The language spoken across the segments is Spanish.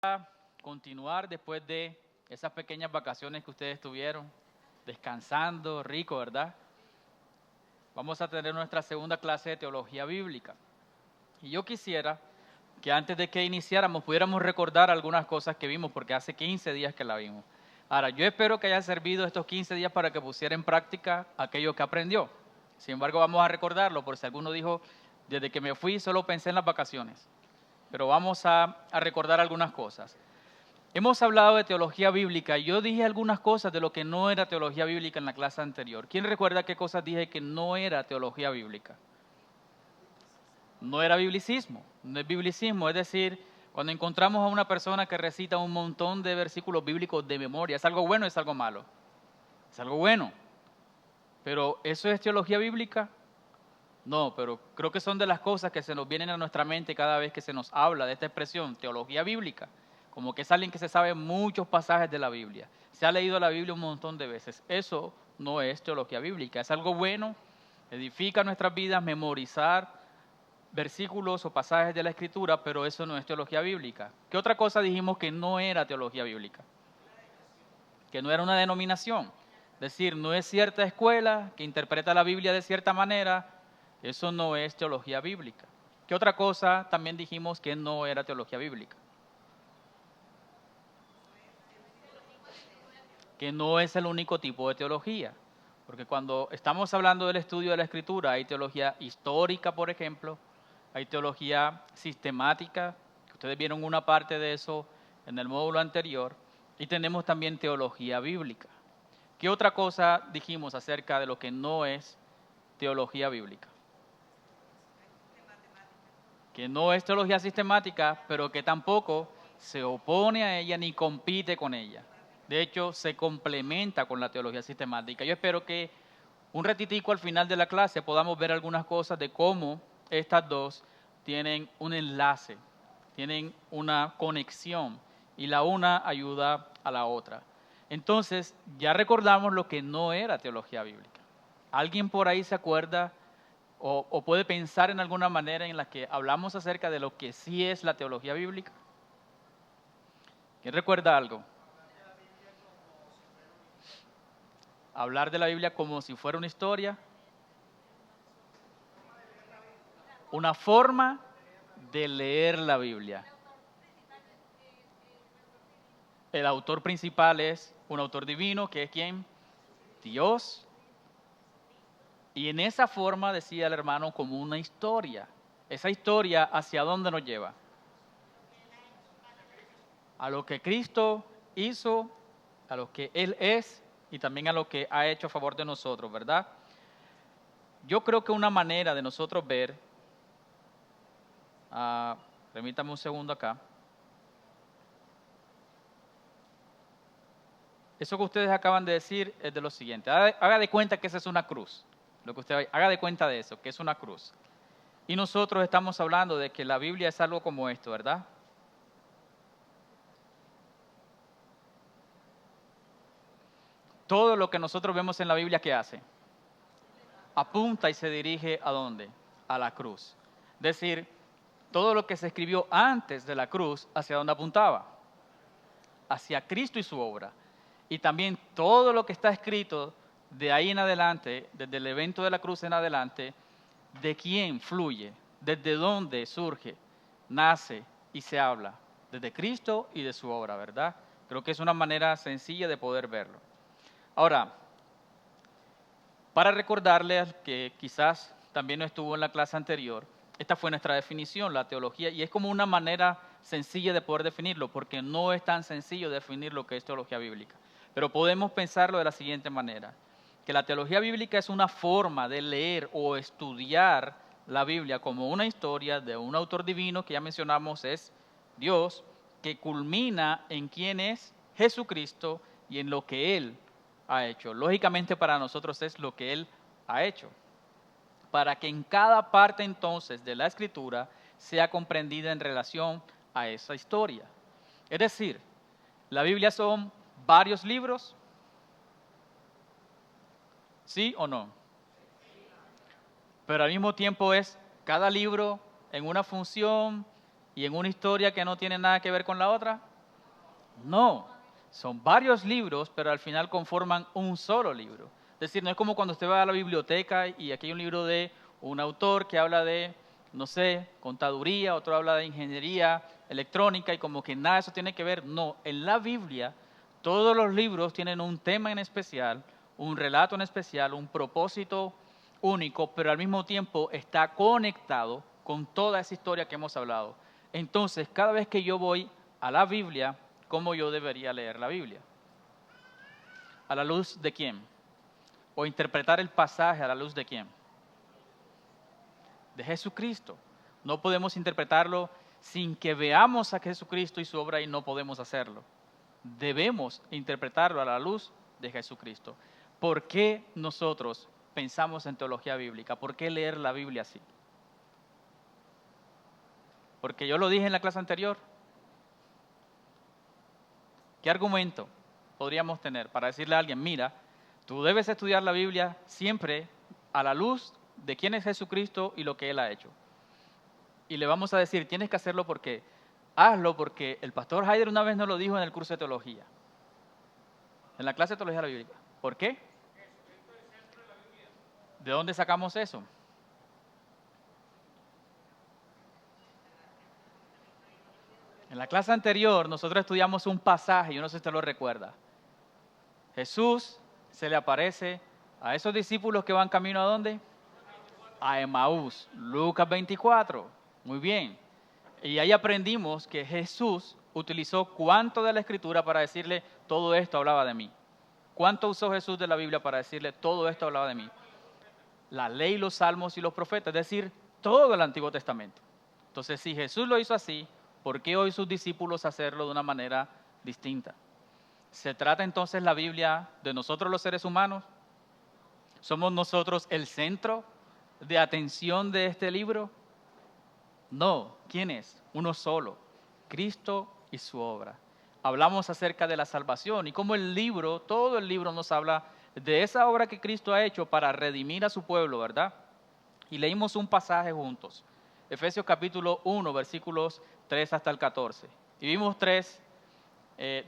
a continuar después de esas pequeñas vacaciones que ustedes tuvieron, descansando, rico, ¿verdad? Vamos a tener nuestra segunda clase de teología bíblica. Y yo quisiera que antes de que iniciáramos pudiéramos recordar algunas cosas que vimos, porque hace 15 días que la vimos. Ahora, yo espero que haya servido estos 15 días para que pusiera en práctica aquello que aprendió. Sin embargo, vamos a recordarlo, por si alguno dijo, desde que me fui solo pensé en las vacaciones. Pero vamos a recordar algunas cosas. Hemos hablado de teología bíblica. Yo dije algunas cosas de lo que no era teología bíblica en la clase anterior. ¿Quién recuerda qué cosas dije que no era teología bíblica? No era biblicismo, no es biblicismo, es decir, cuando encontramos a una persona que recita un montón de versículos bíblicos de memoria, ¿es algo bueno o es algo malo? Es algo bueno. Pero ¿eso es teología bíblica? No, pero creo que son de las cosas que se nos vienen a nuestra mente cada vez que se nos habla de esta expresión, teología bíblica. Como que es alguien que se sabe muchos pasajes de la Biblia. Se ha leído la Biblia un montón de veces. Eso no es teología bíblica. Es algo bueno, edifica nuestras vidas, memorizar versículos o pasajes de la Escritura, pero eso no es teología bíblica. ¿Qué otra cosa dijimos que no era teología bíblica? Que no era una denominación. Es decir, no es cierta escuela que interpreta la Biblia de cierta manera. Eso no es teología bíblica. ¿Qué otra cosa también dijimos que no era teología bíblica? Que no es el único tipo de teología. Porque cuando estamos hablando del estudio de la Escritura, hay teología histórica, por ejemplo, hay teología sistemática, que ustedes vieron una parte de eso en el módulo anterior, y tenemos también teología bíblica. ¿Qué otra cosa dijimos acerca de lo que no es teología bíblica? Que no es teología sistemática, pero que tampoco se opone a ella ni compite con ella. De hecho, se complementa con la teología sistemática. Yo espero que un ratitico al final de la clase podamos ver algunas cosas de cómo estas dos tienen un enlace, tienen una conexión y la una ayuda a la otra. Entonces, ya recordamos lo que no era teología bíblica. ¿Alguien por ahí se acuerda o puede pensar en alguna manera en la que hablamos acerca de lo que sí es la teología bíblica? ¿Quién recuerda algo? Hablar de la Biblia como si fuera una historia, una forma de leer la Biblia. El autor principal es un autor divino, que es ¿quién? Dios. Y en esa forma, decía el hermano, como una historia. Esa historia, ¿hacia dónde nos lleva? A lo que Cristo hizo, a lo que Él es y también a lo que ha hecho a favor de nosotros, ¿verdad? Yo creo que una manera de nosotros ver, permítame un segundo acá, eso que ustedes acaban de decir es de lo siguiente, haga de cuenta que esa es una cruz, lo que usted haga de cuenta de eso, que es una cruz. Y nosotros estamos hablando de que la Biblia es algo como esto, ¿verdad? Todo lo que nosotros vemos en la Biblia, ¿qué hace? Apunta y se dirige ¿a dónde? A la cruz. Es decir, todo lo que se escribió antes de la cruz, ¿hacia dónde apuntaba? Hacia Cristo y su obra. Y también todo lo que está escrito de ahí en adelante, desde el evento de la cruz en adelante, ¿de quién fluye? ¿Desde dónde surge, nace y se habla? Desde Cristo y de su obra, ¿verdad? Creo que es una manera sencilla de poder verlo. Ahora, para recordarles que quizás también no estuvo en la clase anterior, esta fue nuestra definición, la teología, y es como una manera sencilla de poder definirlo, porque no es tan sencillo definir lo que es teología bíblica. Pero podemos pensarlo de la siguiente manera, que la teología bíblica es una forma de leer o estudiar la Biblia como una historia de un autor divino, que ya mencionamos es Dios, que culmina en quién es Jesucristo y en lo que Él ha hecho. Lógicamente para nosotros es lo que Él ha hecho. Para que en cada parte entonces de la Escritura sea comprendida en relación a esa historia. Es decir, la Biblia son varios libros, ¿sí o no? Pero al mismo tiempo es cada libro en una función y en una historia que no tiene nada que ver con la otra. No, son varios libros, pero al final conforman un solo libro. Es decir, no es como cuando usted va a la biblioteca y aquí hay un libro de un autor que habla de, no sé, contaduría, otro habla de ingeniería electrónica y como que nada de eso tiene que ver. No, en la Biblia todos los libros tienen un tema en especial, un relato en especial, un propósito único, pero al mismo tiempo está conectado con toda esa historia que hemos hablado. Entonces, cada vez que yo voy a la Biblia, ¿cómo yo debería leer la Biblia? ¿A la luz de quién? ¿O interpretar el pasaje a la luz de quién? De Jesucristo. No podemos interpretarlo sin que veamos a Jesucristo y su obra y no podemos hacerlo. Debemos interpretarlo a la luz de Jesucristo. ¿Por qué nosotros pensamos en teología bíblica? ¿Por qué leer la Biblia así? Porque yo lo dije en la clase anterior. ¿Qué argumento podríamos tener para decirle a alguien, mira, tú debes estudiar la Biblia siempre a la luz de quién es Jesucristo y lo que Él ha hecho? Y le vamos a decir, tienes que hacerlo porque, hazlo porque el pastor Haider una vez nos lo dijo en el curso de teología, en la clase de teología de la Biblia. ¿Por qué? ¿De dónde sacamos eso? En la clase anterior nosotros estudiamos un pasaje, yo no sé si usted lo recuerda. Jesús se le aparece a esos discípulos que van camino ¿a dónde? A Emaús, Lucas 24. Muy bien. Y ahí aprendimos que Jesús utilizó cuánto de la Escritura para decirle todo esto hablaba de mí. ¿Cuánto usó Jesús de la Biblia para decirle todo esto hablaba de mí? La ley, los salmos y los profetas, es decir, todo el Antiguo Testamento. Entonces, si Jesús lo hizo así, ¿por qué hoy sus discípulos hacerlo de una manera distinta? ¿Se trata entonces la Biblia de nosotros los seres humanos? ¿Somos nosotros el centro de atención de este libro? No, ¿quién es? Uno solo, Cristo y su obra. Hablamos acerca de la salvación y cómo el libro, todo el libro nos habla de esa obra que Cristo ha hecho para redimir a su pueblo, ¿verdad? Y leímos un pasaje juntos, Efesios capítulo 1, versículos 3 hasta el 14. Y vimos tres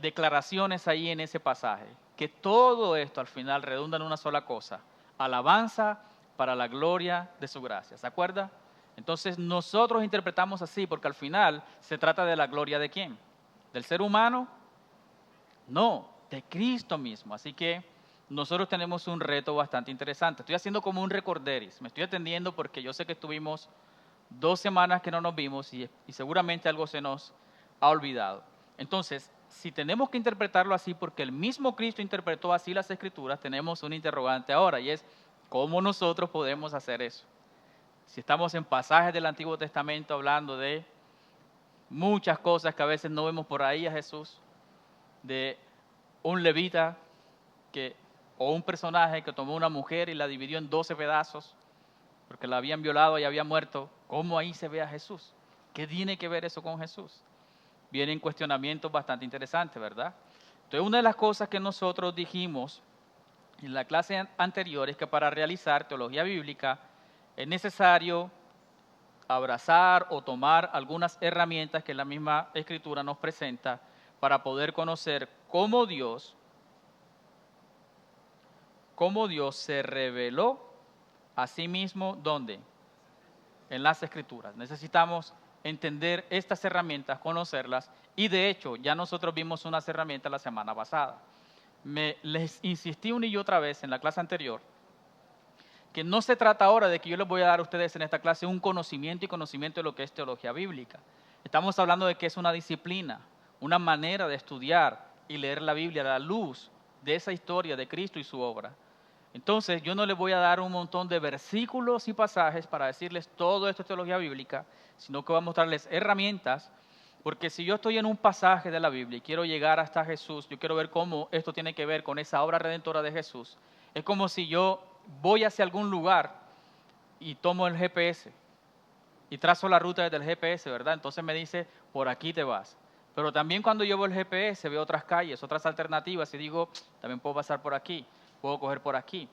declaraciones ahí en ese pasaje, que todo esto al final redunda en una sola cosa, alabanza para la gloria de su gracia. ¿Se acuerda? Entonces nosotros interpretamos así porque al final se trata de la gloria de quién, del ser humano, no, de Cristo mismo. Así que nosotros tenemos un reto bastante interesante. Estoy haciendo como un recorderis, me estoy atendiendo porque yo sé que estuvimos 2 semanas que no nos vimos y seguramente algo se nos ha olvidado. Entonces, si tenemos que interpretarlo así porque el mismo Cristo interpretó así las Escrituras, tenemos un interrogante ahora y es, ¿cómo nosotros podemos hacer eso? Si estamos en pasajes del Antiguo Testamento hablando de muchas cosas que a veces no vemos por ahí a Jesús, de un levita o un personaje que tomó una mujer y la dividió en 12 pedazos porque la habían violado y había muerto, ¿cómo ahí se ve a Jesús? ¿Qué tiene que ver eso con Jesús? Vienen cuestionamientos bastante interesantes, ¿verdad? Entonces, una de las cosas que nosotros dijimos en la clase anterior es que para realizar teología bíblica es necesario abrazar o tomar algunas herramientas que la misma Escritura nos presenta para poder conocer cómo Dios se reveló a sí mismo, ¿dónde? En las Escrituras. Necesitamos entender estas herramientas, conocerlas, y de hecho ya nosotros vimos unas herramientas la semana pasada. Les insistí una y otra vez en la clase anterior que no se trata ahora de que yo les voy a dar a ustedes en esta clase un conocimiento de lo que es teología bíblica. Estamos hablando de que es una disciplina, una manera de estudiar y leer la Biblia a la luz de esa historia de Cristo y su obra. Entonces, yo no les voy a dar un montón de versículos y pasajes para decirles todo esto es teología bíblica, sino que voy a mostrarles herramientas, porque si yo estoy en un pasaje de la Biblia y quiero llegar hasta Jesús, yo quiero ver cómo esto tiene que ver con esa obra redentora de Jesús. Es como si yo voy hacia algún lugar y tomo el GPS y trazo la ruta desde el GPS, ¿verdad? Entonces me dice, por aquí te vas. Pero también cuando yo veo el GPS veo otras calles, otras alternativas y digo, también puedo pasar por aquí, puedo coger por aquí.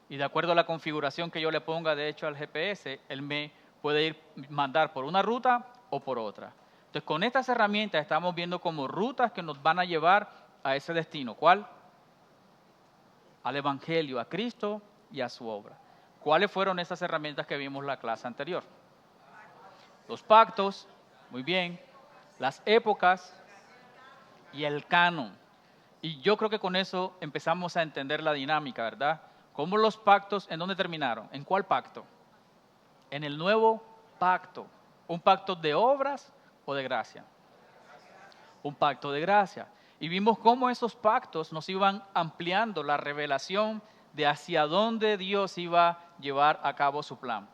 Y de acuerdo a la configuración que yo le ponga, de hecho, al GPS, él me puede mandar por una ruta o por otra. Entonces, con estas herramientas estamos viendo como rutas que nos van a llevar a ese destino. ¿Cuál? Al Evangelio, a Cristo y a su obra. ¿Cuáles fueron esas herramientas que vimos en la clase anterior? Los pactos, muy bien, las épocas y el canon. Y yo creo que con eso empezamos a entender la dinámica, ¿verdad? ¿Cómo los pactos, en dónde terminaron? ¿En cuál pacto? En el nuevo pacto. ¿Un pacto de obras o de gracia? Un pacto de gracia. Y vimos cómo esos pactos nos iban ampliando la revelación de hacia dónde Dios iba a llevar a cabo su plan.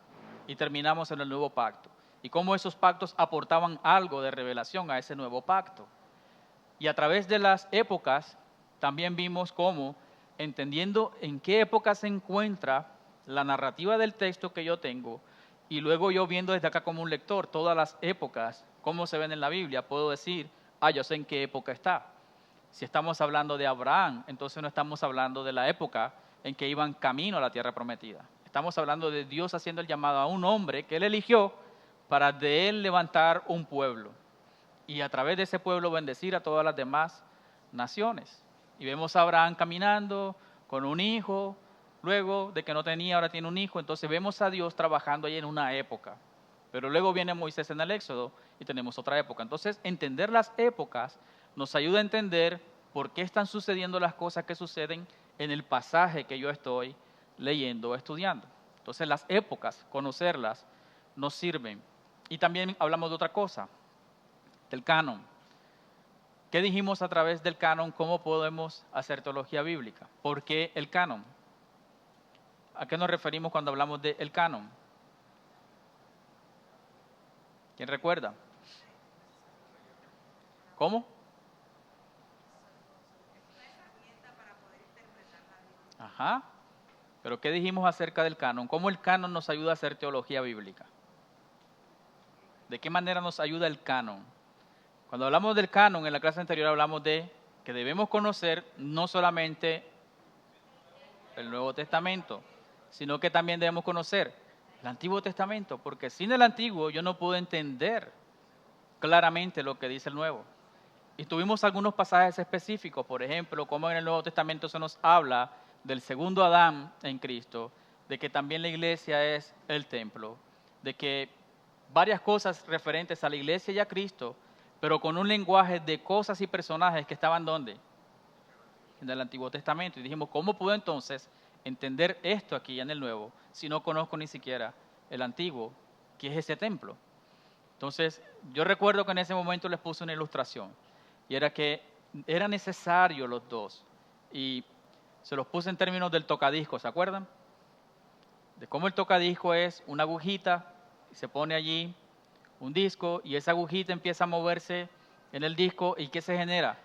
Y terminamos en el nuevo pacto. Y cómo esos pactos aportaban algo de revelación a ese nuevo pacto. Y a través de las épocas también vimos cómo, entendiendo en qué época se encuentra la narrativa del texto que yo tengo, y luego yo viendo desde acá como un lector todas las épocas, cómo se ven en la Biblia, puedo decir, yo sé en qué época está. Si estamos hablando de Abraham, entonces no estamos hablando de la época en que iban camino a la tierra prometida. Estamos hablando de Dios haciendo el llamado a un hombre que él eligió para de él levantar un pueblo y a través de ese pueblo bendecir a todas las demás naciones. Y vemos a Abraham caminando con un hijo, luego de que no tenía, ahora tiene un hijo, entonces vemos a Dios trabajando ahí en una época. Pero luego viene Moisés en el Éxodo y tenemos otra época. Entonces, entender las épocas nos ayuda a entender por qué están sucediendo las cosas que suceden en el pasaje que yo estoy leyendo o estudiando. Entonces, las épocas, conocerlas, nos sirven. Y también hablamos de otra cosa, del canon. ¿Qué dijimos a través del canon? ¿Cómo podemos hacer teología bíblica? ¿Por qué el canon? ¿A qué nos referimos cuando hablamos del canon? ¿Quién recuerda? ¿Cómo? Ajá. Pero ¿qué dijimos acerca del canon? ¿Cómo el canon nos ayuda a hacer teología bíblica? ¿De qué manera nos ayuda el canon? Cuando hablamos del canon, en la clase anterior hablamos de que debemos conocer no solamente el Nuevo Testamento, sino que también debemos conocer el Antiguo Testamento, porque sin el Antiguo yo no puedo entender claramente lo que dice el Nuevo. Y tuvimos algunos pasajes específicos, por ejemplo, como en el Nuevo Testamento se nos habla del segundo Adán en Cristo, de que también la iglesia es el templo, de que varias cosas referentes a la iglesia y a Cristo, pero con un lenguaje de cosas y personajes que estaban ¿dónde? En el Antiguo Testamento. Y dijimos, ¿cómo puedo entonces entender esto aquí en el Nuevo si no conozco ni siquiera el Antiguo, que es ese templo? Entonces, yo recuerdo que en ese momento les puse una ilustración y era que era necesario los dos. Y se los puse en términos del tocadisco, ¿se acuerdan? De cómo el tocadisco es una agujita, y se pone allí un disco y esa agujita empieza a moverse en el disco y ¿qué se genera?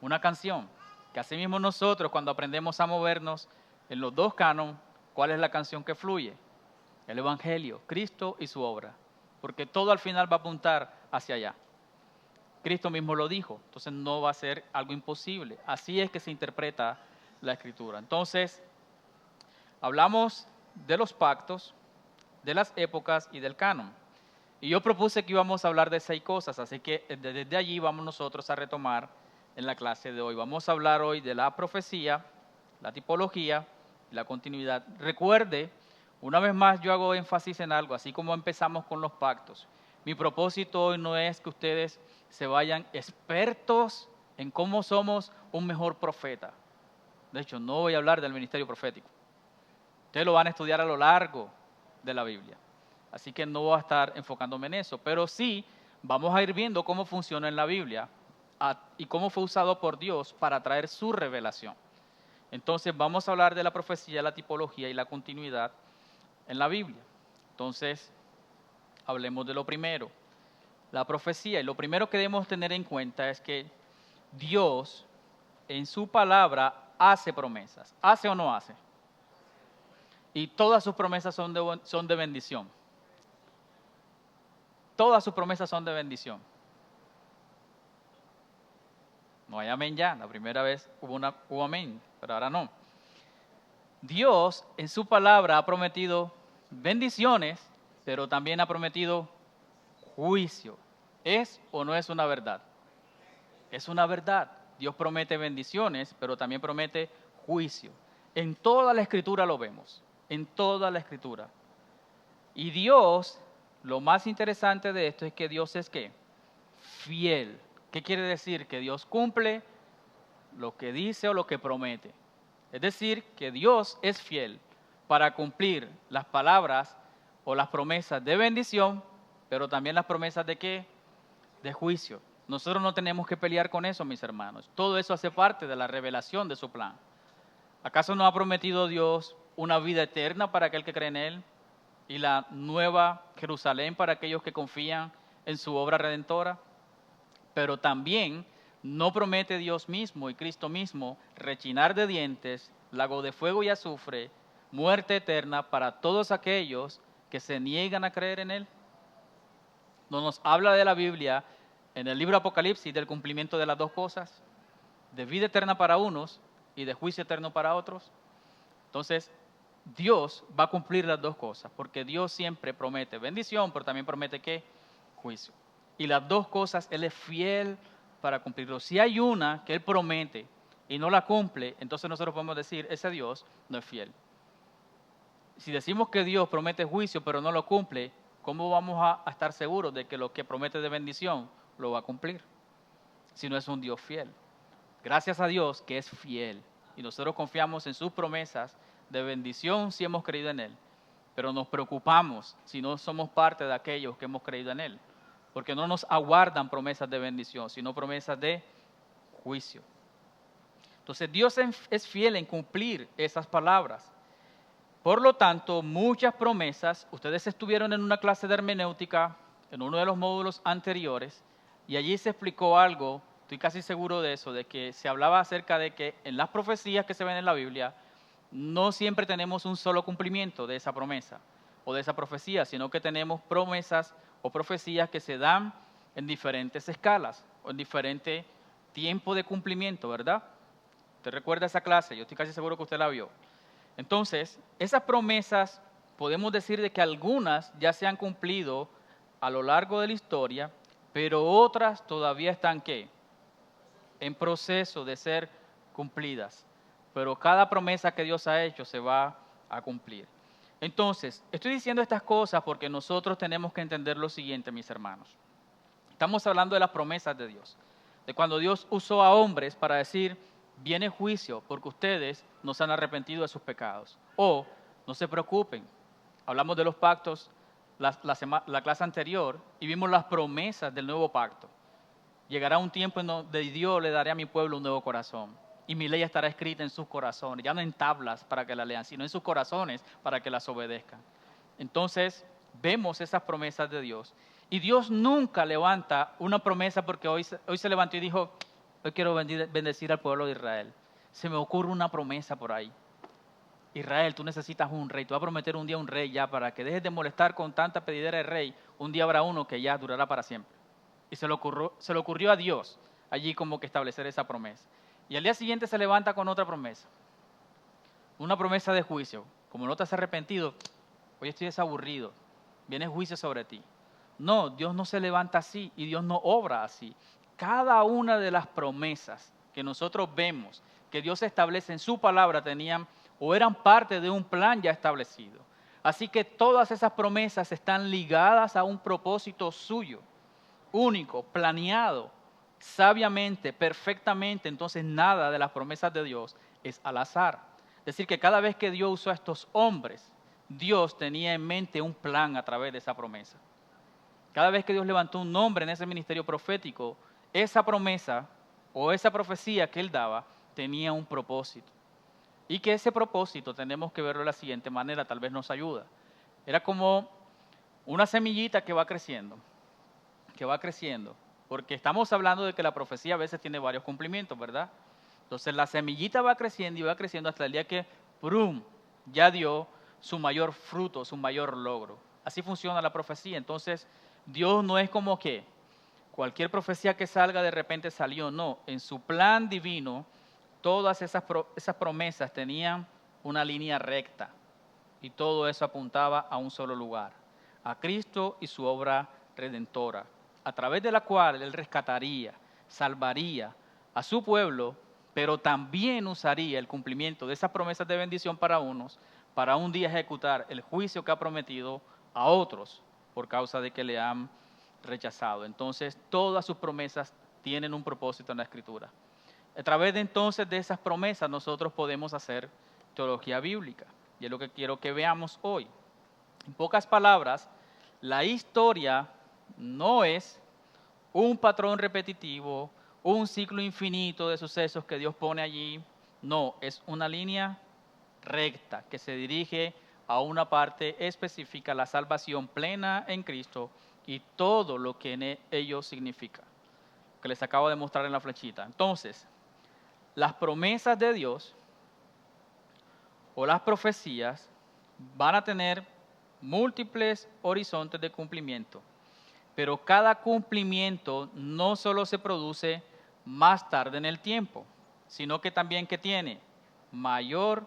Una canción. Que así mismo nosotros cuando aprendemos a movernos en los dos cánones, ¿cuál es la canción que fluye? El Evangelio, Cristo y su obra. Porque todo al final va a apuntar hacia allá. Cristo mismo lo dijo, entonces no va a ser algo imposible. Así es que se interpreta la Escritura. Entonces, hablamos de los pactos, de las épocas y del canon. Y yo propuse que íbamos a hablar de 6 cosas, así que desde allí vamos nosotros a retomar en la clase de hoy. Vamos a hablar hoy de la profecía, la tipología y la continuidad. Recuerde, una vez más yo hago énfasis en algo, así como empezamos con los pactos. Mi propósito hoy no es que ustedes se vayan expertos en cómo somos un mejor profeta. De hecho, no voy a hablar del ministerio profético. Ustedes lo van a estudiar a lo largo de la Biblia. Así que no voy a estar enfocándome en eso. Pero sí vamos a ir viendo cómo funciona en la Biblia y cómo fue usado por Dios para traer su revelación. Entonces vamos a hablar de la profecía, la tipología y la continuidad en la Biblia. Entonces, hablemos de lo primero, la profecía. Y lo primero que debemos tener en cuenta es que Dios en su palabra hace promesas. ¿Hace o no hace? Y todas sus promesas son de bendición. Todas sus promesas son de bendición. No hay amén ya. La primera vez hubo amén, pero ahora no. Dios en su palabra ha prometido bendiciones, pero también ha prometido juicio. ¿Es o no es una verdad? Es una verdad. Dios promete bendiciones, pero también promete juicio. En toda la Escritura lo vemos, en toda la Escritura. Y Dios, lo más interesante de esto es que Dios es ¿qué? Fiel. ¿Qué quiere decir? Que Dios cumple lo que dice o lo que promete. Es decir, que Dios es fiel para cumplir las palabras o las promesas de bendición, pero también las promesas de ¿qué? De juicio. Nosotros no tenemos que pelear con eso, mis hermanos. Todo eso hace parte de la revelación de su plan. ¿Acaso no ha prometido Dios una vida eterna para aquel que cree en Él y la nueva Jerusalén para aquellos que confían en su obra redentora? Pero también no promete Dios mismo y Cristo mismo rechinar de dientes, lago de fuego y azufre, muerte eterna para todos aquellos que se niegan a creer en Él. No nos habla de la Biblia en el libro Apocalipsis del cumplimiento de las dos cosas, de vida eterna para unos y de juicio eterno para otros. Entonces, Dios va a cumplir las dos cosas, porque Dios siempre promete bendición, pero también promete ¿qué? Juicio. Y las dos cosas Él es fiel para cumplirlo. Si hay una que Él promete y no la cumple, entonces nosotros podemos decir, ese Dios no es fiel. Si decimos que Dios promete juicio, pero no lo cumple, ¿cómo vamos a estar seguros de que lo que promete de bendición lo va a cumplir? Si no es un Dios fiel. Gracias a Dios que es fiel. Y nosotros confiamos en sus promesas de bendición si hemos creído en Él. Pero nos preocupamos si no somos parte de aquellos que hemos creído en Él. Porque no nos aguardan promesas de bendición, sino promesas de juicio. Entonces Dios es fiel en cumplir esas palabras. Por lo tanto, muchas promesas, ustedes estuvieron en una clase de hermenéutica, en uno de los módulos anteriores, y allí se explicó algo, estoy casi seguro de eso, de que se hablaba acerca de que en las profecías que se ven en la Biblia, no siempre tenemos un solo cumplimiento de esa promesa o de esa profecía, sino que tenemos promesas o profecías que se dan en diferentes escalas o en diferente tiempo de cumplimiento, ¿verdad? ¿Usted recuerda esa clase? Yo estoy casi seguro que usted la vio. Entonces, esas promesas, podemos decir de que algunas ya se han cumplido a lo largo de la historia, pero otras todavía están, ¿qué? En proceso de ser cumplidas. Pero cada promesa que Dios ha hecho se va a cumplir. Entonces, estoy diciendo estas cosas porque nosotros tenemos que entender lo siguiente, mis hermanos. Estamos hablando de las promesas de Dios, de cuando Dios usó a hombres para decir, viene juicio porque ustedes no se han arrepentido de sus pecados. O, no se preocupen, hablamos de los pactos la clase anterior y vimos las promesas del nuevo pacto. Llegará un tiempo en donde Dios le daré a mi pueblo un nuevo corazón y mi ley estará escrita en sus corazones, ya no en tablas para que la lean, sino en sus corazones para que las obedezcan. Entonces, vemos esas promesas de Dios. Y Dios nunca levanta una promesa porque hoy se levantó y dijo, hoy quiero bendecir al pueblo de Israel. Se me ocurre una promesa por ahí. Israel, tú necesitas un rey. Tú vas a prometer un día un rey ya para que dejes de molestar con tanta pedidera de rey. Un día habrá uno que ya durará para siempre. Y se le ocurrió a Dios allí como que establecer esa promesa. Y al día siguiente se levanta con otra promesa. Una promesa de juicio. Como no te has arrepentido, hoy estoy desaburrido. Viene juicio sobre ti. No, Dios no se levanta así y Dios no obra así. Cada una de las promesas que nosotros vemos que Dios establece en su palabra tenían o eran parte de un plan ya establecido. Así que todas esas promesas están ligadas a un propósito suyo, único, planeado, sabiamente, perfectamente. Entonces nada de las promesas de Dios es al azar. Es decir, que cada vez que Dios usó a estos hombres, Dios tenía en mente un plan a través de esa promesa. Cada vez que Dios levantó un hombre en ese ministerio profético, esa promesa o esa profecía que Él daba tenía un propósito. Y que ese propósito tenemos que verlo de la siguiente manera, tal vez nos ayuda. Era como una semillita que va creciendo, porque estamos hablando de que la profecía a veces tiene varios cumplimientos, ¿verdad? Entonces la semillita va creciendo y va creciendo hasta el día que, ¡prum!, ya dio su mayor fruto, su mayor logro. Así funciona la profecía. Entonces, Dios no es como que cualquier profecía que salga de repente salió, no. En su plan divino, todas esas promesas tenían una línea recta y todo eso apuntaba a un solo lugar, a Cristo y su obra redentora. a través de la cual Él rescataría, salvaría a su pueblo, pero también usaría el cumplimiento de esas promesas de bendición para unos, para un día ejecutar el juicio que ha prometido a otros por causa de que le han rechazado. Entonces, todas sus promesas tienen un propósito en la Escritura. A través de entonces de esas promesas nosotros podemos hacer teología bíblica. Y es lo que quiero que veamos hoy. En pocas palabras, la historia no es un patrón repetitivo, un ciclo infinito de sucesos que Dios pone allí. No, es una línea recta que se dirige a una parte específica, la salvación plena en Cristo y todo lo que en ello significa, que les acabo de mostrar en la flechita. Entonces, las promesas de Dios o las profecías van a tener múltiples horizontes de cumplimiento, pero cada cumplimiento no solo se produce más tarde en el tiempo, sino que también que tiene mayor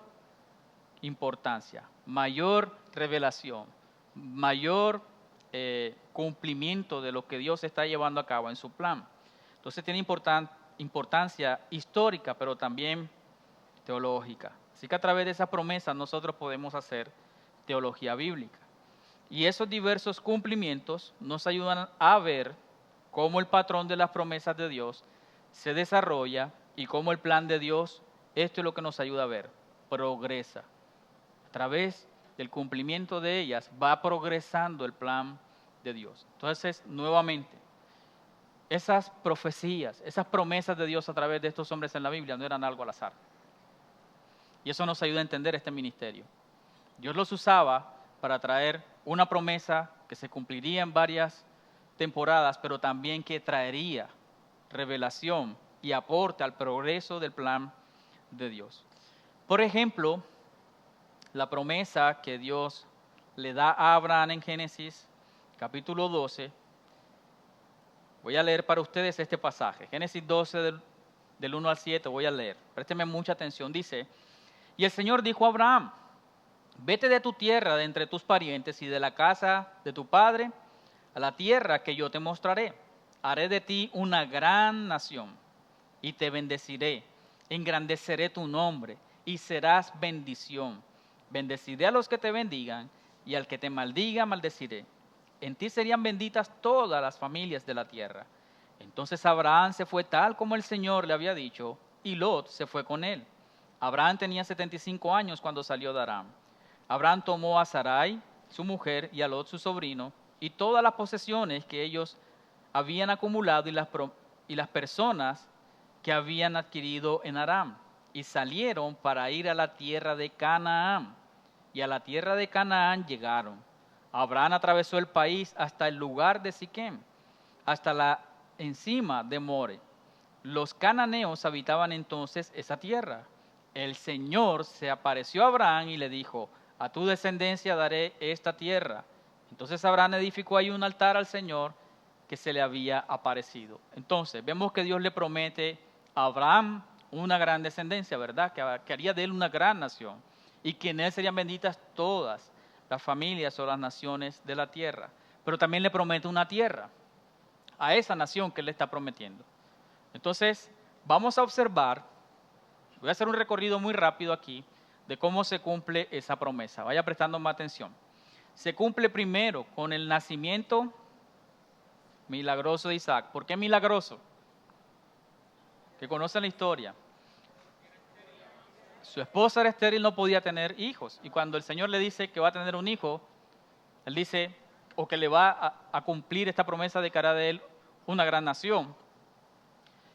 importancia, mayor revelación, mayor cumplimiento de lo que Dios está llevando a cabo en su plan. Entonces tiene importancia histórica, pero también teológica. Así que a través de esa promesa nosotros podemos hacer teología bíblica. Y esos diversos cumplimientos nos ayudan a ver cómo el patrón de las promesas de Dios se desarrolla y cómo el plan de Dios, esto es lo que nos ayuda a ver, progresa. A través del cumplimiento de ellas va progresando el plan de Dios. Entonces, nuevamente, esas profecías, esas promesas de Dios a través de estos hombres en la Biblia no eran algo al azar. Y eso nos ayuda a entender este ministerio. Dios los usaba para traer una promesa que se cumpliría en varias temporadas, pero también que traería revelación y aporte al progreso del plan de Dios. Por ejemplo, la promesa que Dios le da a Abraham en Génesis capítulo 12. Voy a leer para ustedes este pasaje. Génesis 12 del 1 al 7 voy a leer. Présteme mucha atención. Dice, y el Señor dijo a Abraham, vete de tu tierra, de entre tus parientes y de la casa de tu padre, a la tierra que yo te mostraré. Haré de ti una gran nación y te bendeciré. Engrandeceré tu nombre y serás bendición. Bendeciré a los que te bendigan y al que te maldiga, maldeciré. En ti serían benditas todas las familias de la tierra. Entonces Abraham se fue tal como el Señor le había dicho, y Lot se fue con él. Abraham tenía 75 años cuando salió de Aram. Abraham tomó a Sarai, su mujer, y a Lot, su sobrino, y todas las posesiones que ellos habían acumulado y las personas que habían adquirido en Aram, y salieron para ir a la tierra de Canaán. Y a la tierra de Canaán llegaron. Abraham atravesó el país hasta el lugar de Siquem, hasta la encima de More. Los cananeos habitaban entonces esa tierra. El Señor se apareció a Abraham y le dijo, a tu descendencia daré esta tierra. Entonces Abraham edificó ahí un altar al Señor que se le había aparecido. Entonces vemos que Dios le promete a Abraham una gran descendencia, ¿verdad? Que haría de él una gran nación y que en él serían benditas todas las familias o las naciones de la tierra. Pero también le promete una tierra a esa nación que él le está prometiendo. Entonces vamos a observar, voy a hacer un recorrido muy rápido aquí de cómo se cumple esa promesa. Vaya prestando más atención. Se cumple primero con el nacimiento milagroso de Isaac. ¿Por qué milagroso? Que conocen la historia. Su esposa era estéril, no podía tener hijos. Y cuando el Señor le dice que va a tener un hijo, Él dice, o que le va a cumplir esta promesa de que hará de él una gran nación,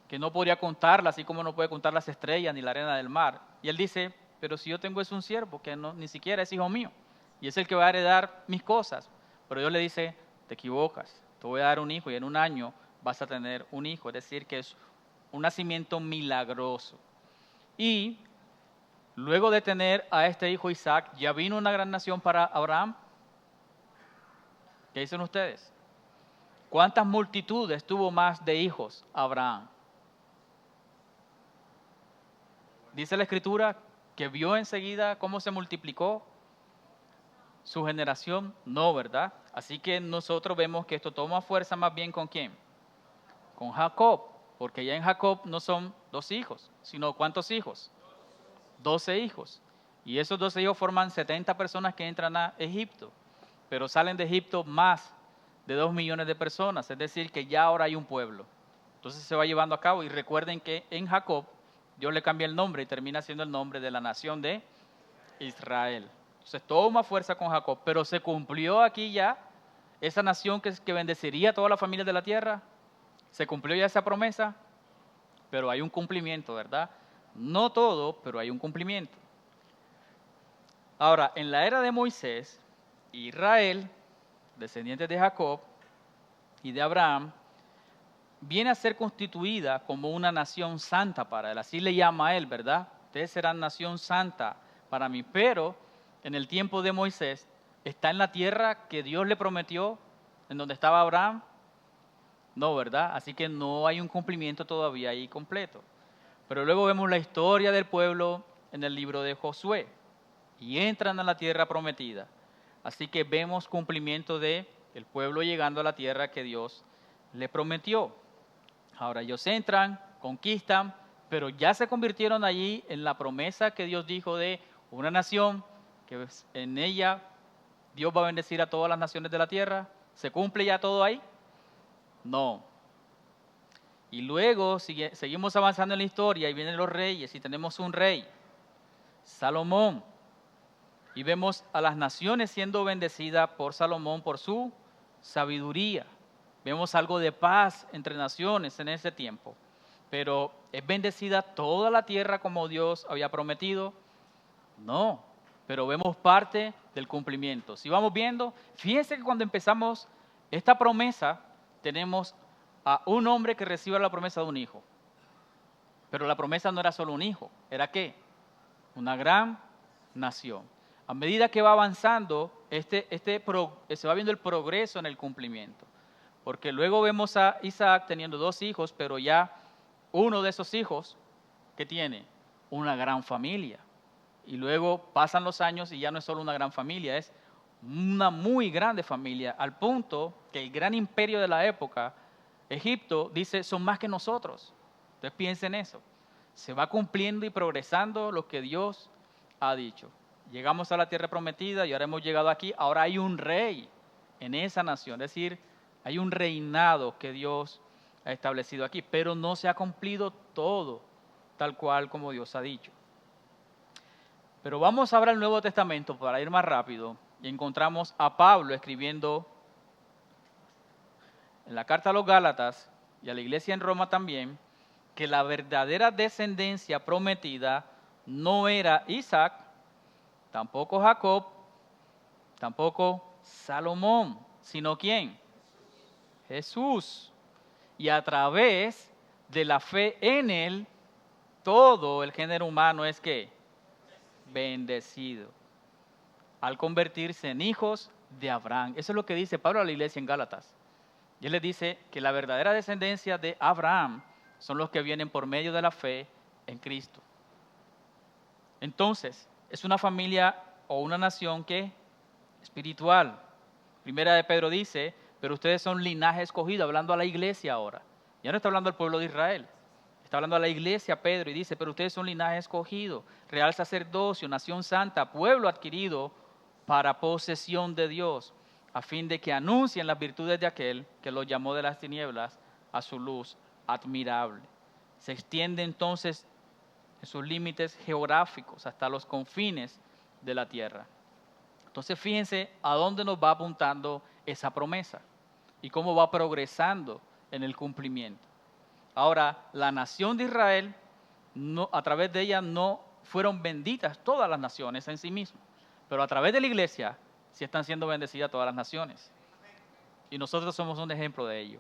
que no podría contarla, así como no puede contar las estrellas ni la arena del mar. Y Él dice, pero si yo tengo es un siervo que no, ni siquiera es hijo mío, y es el que va a heredar mis cosas. Pero Dios le dice, te equivocas, te voy a dar un hijo y en un año vas a tener un hijo. Es decir, que es un nacimiento milagroso. Y luego de tener a este hijo Isaac, ¿ya vino una gran nación para Abraham? ¿Qué dicen ustedes? ¿Cuántas multitudes tuvo más de hijos Abraham? Dice la Escritura que vio enseguida cómo se multiplicó Su generación no, ¿verdad? Así que nosotros vemos que esto toma fuerza más bien ¿con quién? Con Jacob, porque ya en Jacob no son 2 hijos, sino ¿cuántos hijos? 12 hijos. Y esos 12 hijos forman 70 personas que entran a Egipto, pero salen de Egipto más de 2 millones de personas, es decir, que ya ahora hay un pueblo. Entonces se va llevando a cabo y recuerden que en Jacob Dios le cambia el nombre y termina siendo el nombre de la nación de Israel. Entonces toma fuerza con Jacob, pero se cumplió aquí ya esa nación que bendeciría a todas las familias de la tierra. Se cumplió ya esa promesa, pero hay un cumplimiento, ¿verdad? No todo, pero hay un cumplimiento. Ahora, en la era de Moisés, Israel, descendientes de Jacob y de Abraham, viene a ser constituida como una nación santa para él. Así le llama a él, ¿verdad? Ustedes serán nación santa para mí. Pero en el tiempo de Moisés, ¿está en la tierra que Dios le prometió, en donde estaba Abraham? No, ¿verdad? Así que no hay un cumplimiento todavía ahí completo. Pero luego vemos la historia del pueblo en el libro de Josué y entran a la tierra prometida. Así que vemos cumplimiento de el pueblo llegando a la tierra que Dios le prometió. Ahora ellos entran, conquistan, pero ya se convirtieron allí en la promesa que Dios dijo de una nación que en ella Dios va a bendecir a todas las naciones de la tierra. ¿Se cumple ya todo ahí? No. Y luego seguimos avanzando en la historia y vienen los reyes y tenemos un rey, Salomón. Y vemos a las naciones siendo bendecidas por Salomón por su sabiduría. Vemos algo de paz entre naciones en ese tiempo. Pero ¿es bendecida toda la tierra como Dios había prometido? No, pero vemos parte del cumplimiento. Si vamos viendo, fíjense que cuando empezamos esta promesa, tenemos a un hombre que recibe la promesa de un hijo. Pero la promesa no era solo un hijo, ¿era qué? Una gran nación. A medida que va avanzando, se va viendo el progreso en el cumplimiento. Porque luego vemos a Isaac teniendo 2 hijos, pero ya uno de esos hijos que tiene una gran familia. Y luego pasan los años y ya no es solo una gran familia, es una muy grande familia, al punto que el gran imperio de la época, Egipto, dice, son más que nosotros. Entonces piensen eso. Se va cumpliendo y progresando lo que Dios ha dicho. Llegamos a la tierra prometida y ahora hemos llegado aquí. Ahora hay un rey en esa nación, es decir, hay un reinado que Dios ha establecido aquí, pero no se ha cumplido todo tal cual como Dios ha dicho. Pero vamos ahora al Nuevo Testamento para ir más rápido y encontramos a Pablo escribiendo en la carta a los Gálatas y a la iglesia en Roma también, que la verdadera descendencia prometida no era Isaac, tampoco Jacob, tampoco Salomón, sino ¿quién? Jesús. Y a través de la fe en él, todo el género humano es que bendecido al convertirse en hijos de Abraham. Eso es lo que dice Pablo a la iglesia en Gálatas. Y él le dice que la verdadera descendencia de Abraham son los que vienen por medio de la fe en Cristo. Entonces, es una familia o una nación que espiritual. Primera de Pedro dice, pero ustedes son linaje escogido, hablando a la iglesia ahora. Ya no está hablando al pueblo de Israel. Está hablando a la iglesia Pedro y dice, pero ustedes son linaje escogido, real sacerdocio, nación santa, pueblo adquirido para posesión de Dios, a fin de que anuncien las virtudes de aquel que los llamó de las tinieblas a su luz admirable. Se extiende entonces en sus límites geográficos hasta los confines de la tierra. Entonces fíjense a dónde nos va apuntando esa promesa y cómo va progresando en el cumplimiento. Ahora, la nación de Israel, a través de ella no fueron benditas todas las naciones en sí mismas, pero a través de la iglesia sí están siendo bendecidas todas las naciones. Y nosotros somos un ejemplo de ello.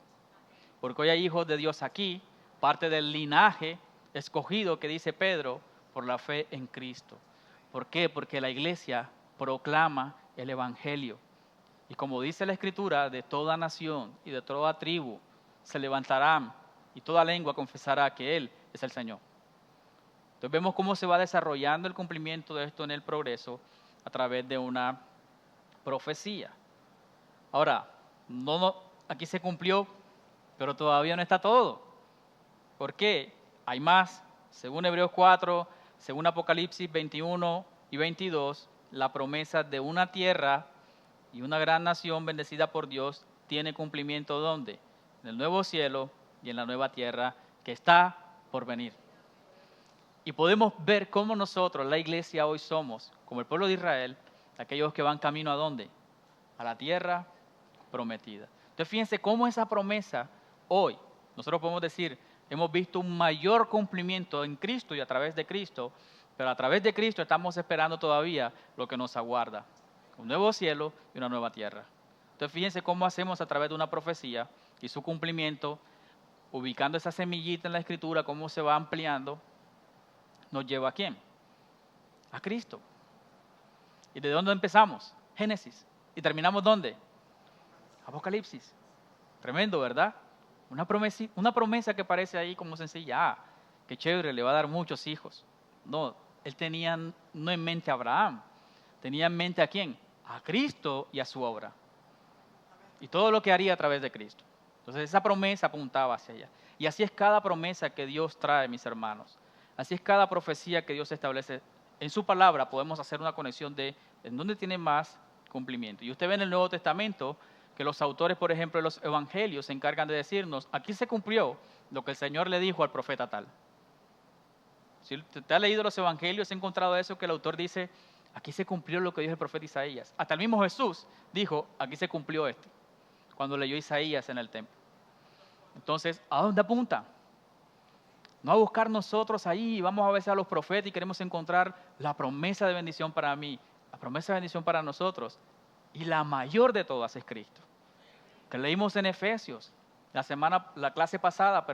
Porque hoy hay hijos de Dios aquí, parte del linaje escogido que dice Pedro por la fe en Cristo. ¿Por qué? Porque la iglesia proclama el evangelio. Y como dice la escritura, de toda nación y de toda tribu se levantarán y toda lengua confesará que Él es el Señor. Entonces vemos cómo se va desarrollando el cumplimiento de esto en el progreso a través de una profecía. Ahora, aquí se cumplió, pero todavía no está todo. ¿Por qué? Hay más. Según Hebreos 4, según Apocalipsis 21 y 22, la promesa de una tierra y una gran nación bendecida por Dios tiene cumplimiento ¿dónde? En el nuevo cielo y en la nueva tierra que está por venir. Y podemos ver cómo nosotros, la iglesia, hoy somos, como el pueblo de Israel, aquellos que van camino ¿a dónde? A la tierra prometida. Entonces fíjense cómo esa promesa hoy, nosotros podemos decir, hemos visto un mayor cumplimiento en Cristo y a través de Cristo, pero a través de Cristo estamos esperando todavía lo que nos aguarda, un nuevo cielo y una nueva tierra. Entonces fíjense cómo hacemos a través de una profecía y su cumplimiento, ubicando esa semillita en la Escritura, cómo se va ampliando, nos lleva ¿a quién? A Cristo. ¿Y de dónde empezamos? Génesis. ¿Y terminamos dónde? Apocalipsis. Tremendo, ¿verdad? Una promesa que parece ahí como sencilla. Ah, qué chévere, le va a dar muchos hijos. No, él tenía no en mente a Abraham, tenía en mente ¿a quién? A Cristo y a su obra. Y todo lo que haría a través de Cristo. Entonces esa promesa apuntaba hacia allá. Y así es cada promesa que Dios trae, mis hermanos. Así es cada profecía que Dios establece. En su palabra podemos hacer una conexión de en dónde tiene más cumplimiento. Y usted ve en el Nuevo Testamento que los autores, por ejemplo, de los evangelios se encargan de decirnos, aquí se cumplió lo que el Señor le dijo al profeta tal. Si usted ha leído los evangelios, ha encontrado eso que el autor dice, aquí se cumplió lo que dijo el profeta Isaías. Hasta el mismo Jesús dijo, aquí se cumplió esto, cuando leyó Isaías en el templo. Entonces, ¿a dónde apunta? No a buscar nosotros ahí, vamos a veces a los profetas y queremos encontrar la promesa de bendición para mí, la promesa de bendición para nosotros. Y la mayor de todas es Cristo. Que leímos en Efesios, la clase pasada,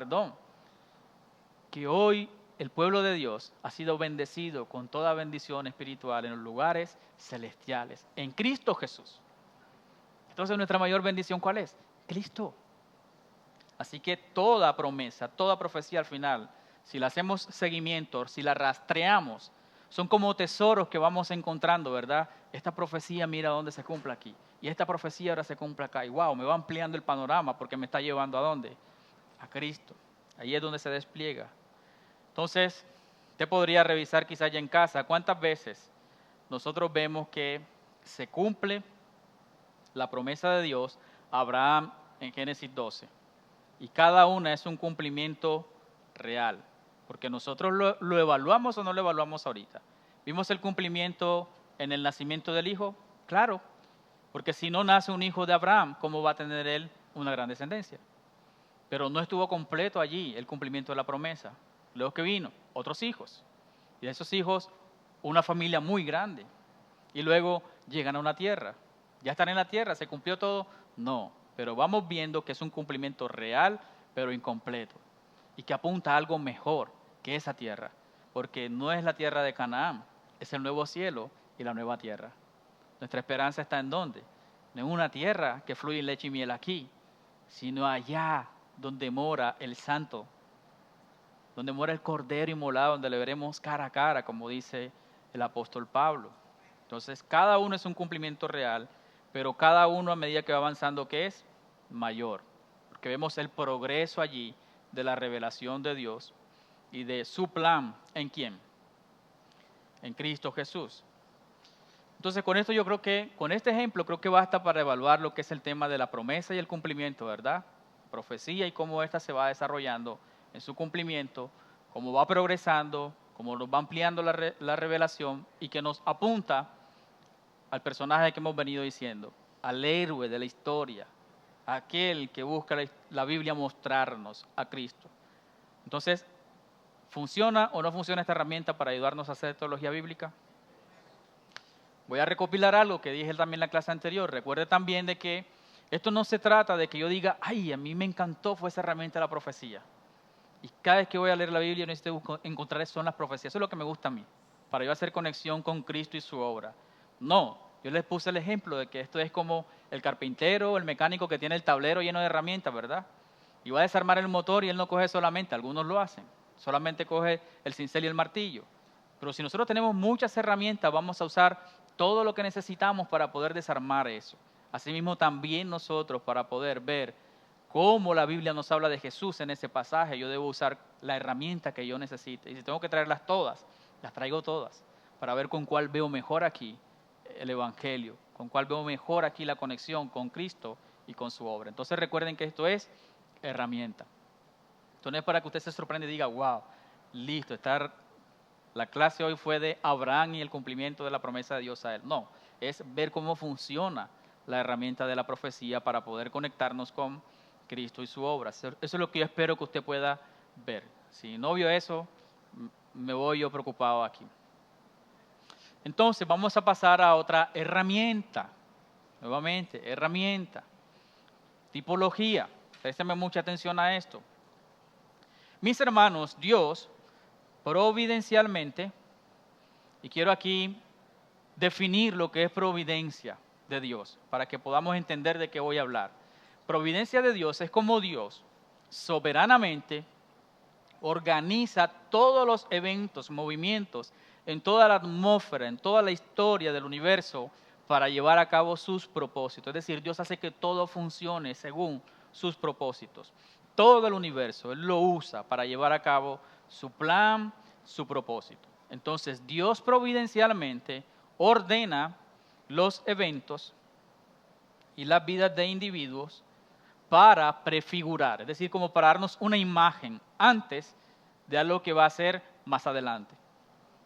que hoy el pueblo de Dios ha sido bendecido con toda bendición espiritual en los lugares celestiales, en Cristo Jesús. Entonces, nuestra mayor bendición, ¿cuál es? Cristo. Así que toda promesa, toda profecía al final, si la hacemos seguimiento, si la rastreamos, son como tesoros que vamos encontrando, ¿verdad? Esta profecía, mira dónde se cumple aquí. Y esta profecía ahora se cumple acá. Y wow, me va ampliando el panorama porque me está llevando ¿a dónde? A Cristo. Ahí es donde se despliega. Entonces, usted podría revisar quizás ya en casa cuántas veces nosotros vemos que se cumple la promesa de Dios a Abraham en Génesis 12. Y cada una es un cumplimiento real. Porque nosotros lo evaluamos o no lo evaluamos ahorita. ¿Vimos el cumplimiento en el nacimiento del hijo? Claro. Porque si no nace un hijo de Abraham, ¿cómo va a tener él una gran descendencia? Pero no estuvo completo allí el cumplimiento de la promesa. Luego que vino, otros hijos. Y de esos hijos, una familia muy grande. Y luego llegan a una tierra. ¿Ya están en la tierra? ¿Se cumplió todo? No. Pero vamos viendo que es un cumplimiento real, pero incompleto. Y que apunta a algo mejor que esa tierra. Porque no es la tierra de Canaán, es el nuevo cielo y la nueva tierra. Nuestra esperanza está ¿en dónde? No en una tierra que fluye leche y miel aquí, sino allá donde mora el santo, donde mora el Cordero inmolado, donde le veremos cara a cara, como dice el apóstol Pablo. Entonces, cada uno es un cumplimiento real, pero cada uno a medida que va avanzando, ¿qué es? Mayor. Porque vemos el progreso allí de la revelación de Dios y de su plan. ¿En quién? En Cristo Jesús. Entonces, con esto yo creo que, con este ejemplo, creo que basta para evaluar lo que es el tema de la promesa y el cumplimiento, ¿verdad? Profecía y cómo ésta se va desarrollando en su cumplimiento, cómo va progresando, cómo nos va ampliando la revelación y que nos apunta al personaje que hemos venido diciendo, al héroe de la historia, aquel que busca la Biblia mostrarnos a Cristo. Entonces, ¿funciona o no funciona esta herramienta para ayudarnos a hacer teología bíblica? Voy a recopilar algo que dije también en la clase anterior. Recuerde también de que esto no se trata de que yo diga, ay, a mí me encantó fue esa herramienta de la profecía. Y cada vez que voy a leer la Biblia necesito encontrar son las profecías. Eso es lo que me gusta a mí, para yo hacer conexión con Cristo y su obra. No, yo les puse el ejemplo de que esto es como el carpintero, el mecánico que tiene el tablero lleno de herramientas, ¿verdad? Y va a desarmar el motor y él no coge solamente, algunos lo hacen, solamente coge el cincel y el martillo. Pero si nosotros tenemos muchas herramientas, vamos a usar todo lo que necesitamos para poder desarmar eso. Asimismo también nosotros, para poder ver cómo la Biblia nos habla de Jesús en ese pasaje, yo debo usar la herramienta que yo necesite. Y si tengo que traerlas todas, las traigo todas, para ver con cuál veo mejor aquí el Evangelio, con cuál veo mejor aquí la conexión con Cristo y con su obra. Entonces recuerden que esto es herramienta. Esto no es para que usted se sorprenda y diga, wow, listo, la clase hoy fue de Abraham y el cumplimiento de la promesa de Dios a él. No, es ver cómo funciona la herramienta de la profecía para poder conectarnos con Cristo y su obra. Eso es lo que yo espero que usted pueda ver. Si no vio eso, me voy yo preocupado aquí. Entonces vamos a pasar a otra herramienta. Nuevamente, herramienta. Tipología. Présteme mucha atención a esto. Mis hermanos, Dios providencialmente, y quiero aquí definir lo que es providencia de Dios, para que podamos entender de qué voy a hablar. Providencia de Dios es como Dios soberanamente organiza todos los eventos, movimientos, en toda la atmósfera, en toda la historia del universo, para llevar a cabo sus propósitos. Es decir, Dios hace que todo funcione según sus propósitos. Todo el universo, Él lo usa para llevar a cabo su plan, su propósito. Entonces, Dios providencialmente ordena los eventos y las vidas de individuos para prefigurar, es decir, como para darnos una imagen antes de algo que va a ser más adelante.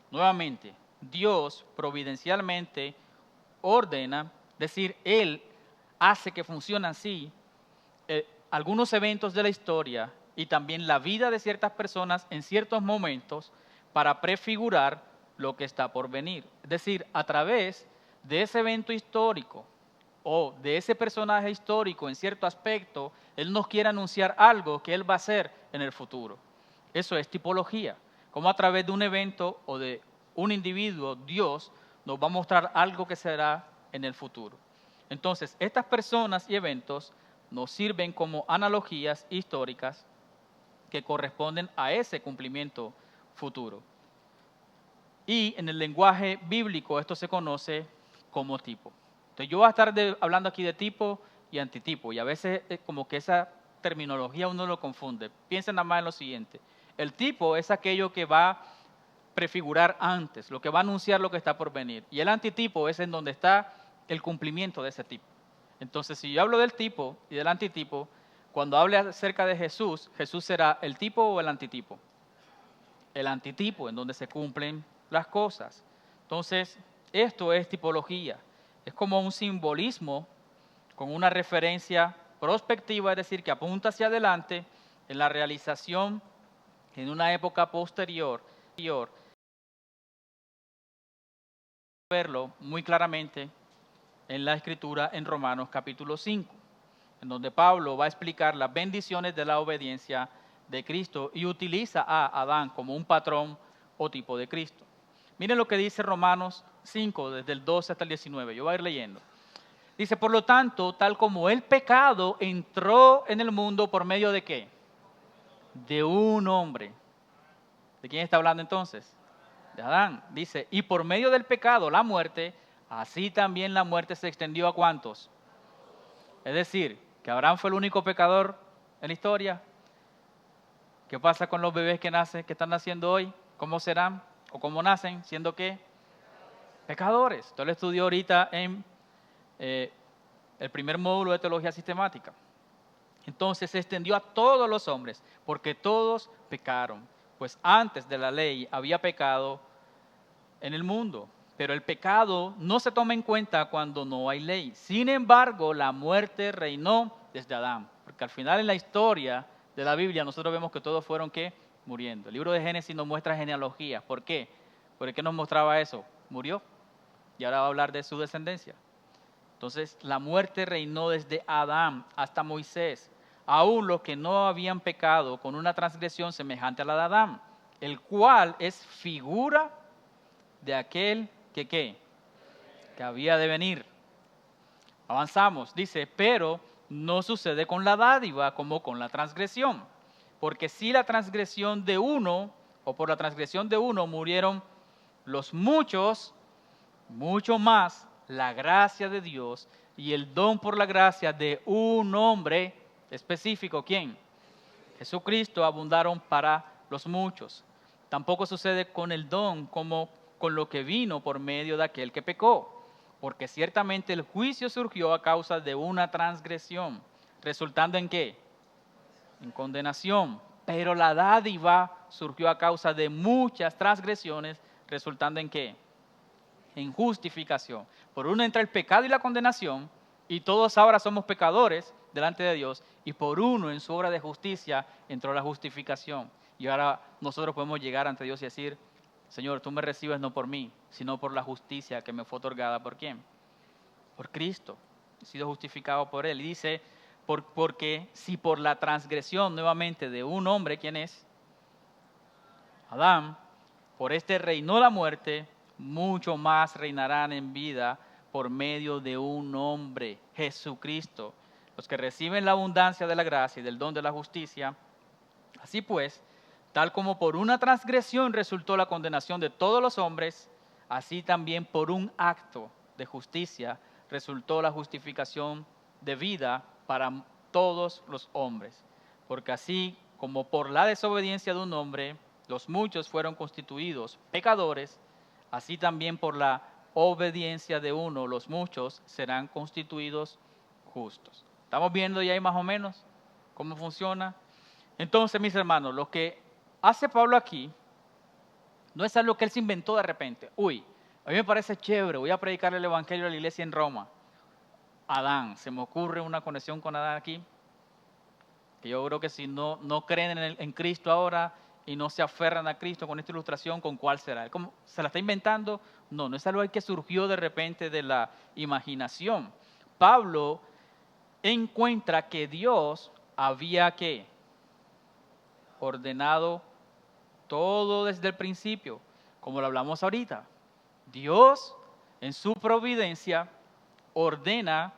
Nuevamente, Dios providencialmente ordena, es decir, Él hace que funcionen así algunos eventos de la historia y también la vida de ciertas personas en ciertos momentos para prefigurar lo que está por venir. Es decir, a través de ese evento histórico o de ese personaje histórico en cierto aspecto, Él nos quiere anunciar algo que Él va a hacer en el futuro. Eso es tipología. Como a través de un evento o de un individuo, Dios nos va a mostrar algo que será en el futuro. Entonces, estas personas y eventos nos sirven como analogías históricas que corresponden a ese cumplimiento futuro. Y en el lenguaje bíblico esto se conoce como tipo. Entonces yo voy a estar hablando aquí de tipo y antitipo, y a veces como que esa terminología uno lo confunde. Piensen nada más en lo siguiente. El tipo es aquello que va a prefigurar antes, lo que va a anunciar lo que está por venir. Y el antitipo es en donde está el cumplimiento de ese tipo. Entonces, si yo hablo del tipo y del antitipo, cuando hable acerca de Jesús, Jesús será el tipo o el antitipo. El antitipo, en donde se cumplen las cosas. Entonces, esto es tipología. Es como un simbolismo con una referencia prospectiva, es decir, que apunta hacia adelante en la realización en una época posterior. Verlo muy claramente en la Escritura en Romanos capítulo 5, en donde Pablo va a explicar las bendiciones de la obediencia de Cristo y utiliza a Adán como un patrón o tipo de Cristo. Miren lo que dice Romanos 5, desde el 12 hasta el 19. Yo voy a ir leyendo. Dice, por lo tanto, tal como el pecado entró en el mundo por medio de ¿qué? De un hombre. ¿De quién está hablando entonces? De Adán. Dice, y por medio del pecado, la muerte, así también la muerte se extendió ¿a cuántos? Es decir, que Abraham fue el único pecador en la historia. ¿Qué pasa con los bebés que están naciendo hoy? ¿Cómo serán? ¿O cómo nacen? ¿Siendo qué? Pecadores. Esto lo estudió ahorita en el primer módulo de teología sistemática. Entonces se extendió a todos los hombres, porque todos pecaron. Pues antes de la ley había pecado en el mundo, pero el pecado no se toma en cuenta cuando no hay ley. Sin embargo, la muerte reinó desde Adán, porque al final en la historia de la Biblia nosotros vemos que todos fueron ¿qué? Muriendo. El libro de Génesis nos muestra genealogías. ¿Por qué? ¿Por qué nos mostraba eso? Murió. Y ahora va a hablar de su descendencia. Entonces, la muerte reinó desde Adán hasta Moisés, aún los que no habían pecado con una transgresión semejante a la de Adán, el cual es figura de aquel que ¿qué? Que había de venir. Avanzamos, dice, pero no sucede con la dádiva como con la transgresión, porque si la transgresión de uno, o por la transgresión de uno murieron los muchos, mucho más la gracia de Dios y el don por la gracia de un hombre específico. ¿Quién? Jesucristo, abundaron para los muchos. Tampoco sucede con el don como con lo que vino por medio de aquel que pecó, porque ciertamente el juicio surgió a causa de una transgresión, resultando ¿en qué? En condenación. Pero la dádiva surgió a causa de muchas transgresiones, resultando ¿en qué? En justificación. Por uno entra el pecado y la condenación, y todos ahora somos pecadores delante de Dios, y por uno en su obra de justicia entró la justificación. Y ahora nosotros podemos llegar ante Dios y decir, Señor, tú me recibes no por mí, sino por la justicia que me fue otorgada. ¿Por quién? Por Cristo. He sido justificado por Él. Y dice, porque si por la transgresión nuevamente de un hombre, ¿quién es? Adán, por este reinó la muerte, mucho más reinarán en vida por medio de un hombre, Jesucristo, los que reciben la abundancia de la gracia y del don de la justicia. Así pues, tal como por una transgresión resultó la condenación de todos los hombres, así también por un acto de justicia resultó la justificación de vida para todos los hombres. Porque así como por la desobediencia de un hombre, los muchos fueron constituidos pecadores, así también por la obediencia de uno, los muchos serán constituidos justos. ¿Estamos viendo ya ahí más o menos cómo funciona? Entonces, mis hermanos, lo que hace Pablo aquí no es algo que él se inventó de repente. Uy, a mí me parece chévere, voy a predicar el evangelio a la iglesia en Roma. Adán, se me ocurre una conexión con Adán aquí, que yo creo que si no creen en Cristo ahora y no se aferran a Cristo con esta ilustración, ¿con cuál será? ¿Cómo, se la está inventando? No, no es algo que surgió de repente de la imaginación. Pablo encuentra que Dios había que ordenado todo desde el principio, como lo hablamos ahorita. Dios, en su providencia, ordena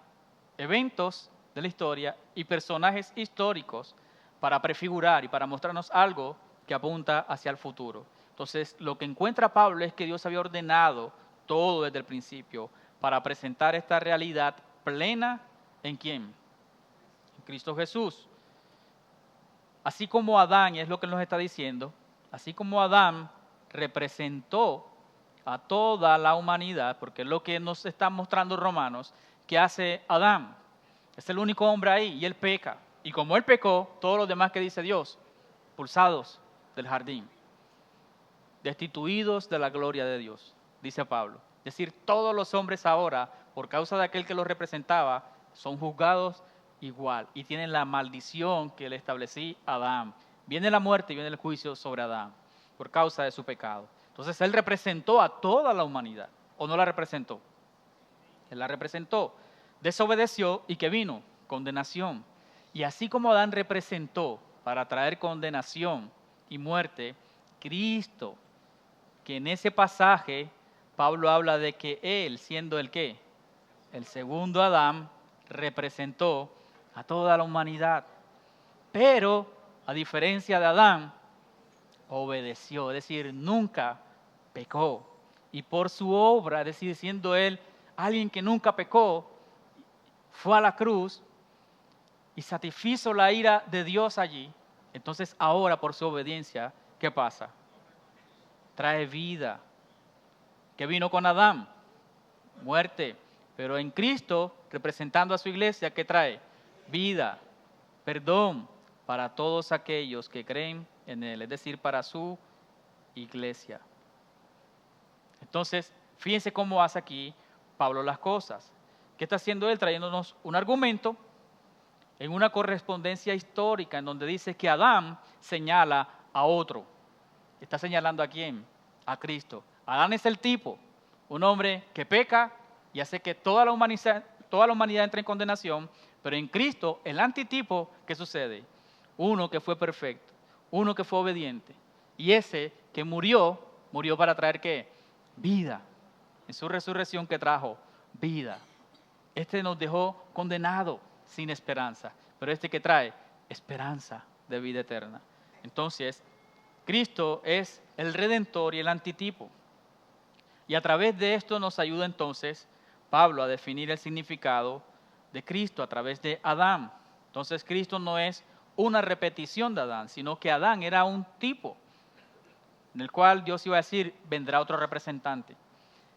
eventos de la historia y personajes históricos para prefigurar y para mostrarnos algo que apunta hacia el futuro. Entonces, lo que encuentra Pablo es que Dios había ordenado todo desde el principio para presentar esta realidad plena ¿en quién? En Cristo Jesús. Así como Adán, y es lo que nos está diciendo, así como Adán representó a toda la humanidad, porque es lo que nos está mostrando Romanos, que hace Adán. Es el único hombre ahí y él peca. Y como él pecó, todos los demás que dice Dios, expulsados del jardín, destituidos de la gloria de Dios, dice Pablo. Es decir, todos los hombres ahora, por causa de aquel que los representaba, son juzgados igual y tienen la maldición que le establecí a Adán. Viene la muerte y viene el juicio sobre Adán por causa de su pecado. Entonces él representó a toda la humanidad, ¿o no la representó? Él la representó, desobedeció y ¿qué vino? Condenación. Y así como Adán representó para traer condenación y muerte, Cristo, que en ese pasaje Pablo habla de que él, siendo el ¿qué? El segundo Adán, representó a toda la humanidad. Pero, a diferencia de Adán, obedeció, es decir, nunca pecó. Y por su obra, es decir, siendo él alguien que nunca pecó, fue a la cruz y satisfizo la ira de Dios allí. Entonces ahora por su obediencia, ¿qué pasa? Trae vida. ¿Qué vino con Adán? Muerte. Pero en Cristo, representando a su iglesia, ¿qué trae? Vida, perdón para todos aquellos que creen en Él, es decir, para su iglesia. Entonces, fíjense cómo hace aquí Pablo las cosas. ¿Qué está haciendo él? Trayéndonos un argumento en una correspondencia histórica en donde dice que Adán señala a otro. ¿Está señalando a quién? A Cristo. Adán es el tipo, un hombre que peca y hace que toda la humanidad entre en condenación, pero en Cristo, el antitipo, ¿qué sucede? Uno que fue perfecto, uno que fue obediente, y ese que murió para traer ¿qué? Vida. En su resurrección que trajo vida. Este nos dejó condenado sin esperanza, pero este que trae esperanza de vida eterna. Entonces, Cristo es el Redentor y el antitipo. Y a través de esto nos ayuda entonces Pablo a definir el significado de Cristo a través de Adán. Entonces Cristo no es una repetición de Adán, sino que Adán era un tipo en el cual Dios iba a decir, vendrá otro representante.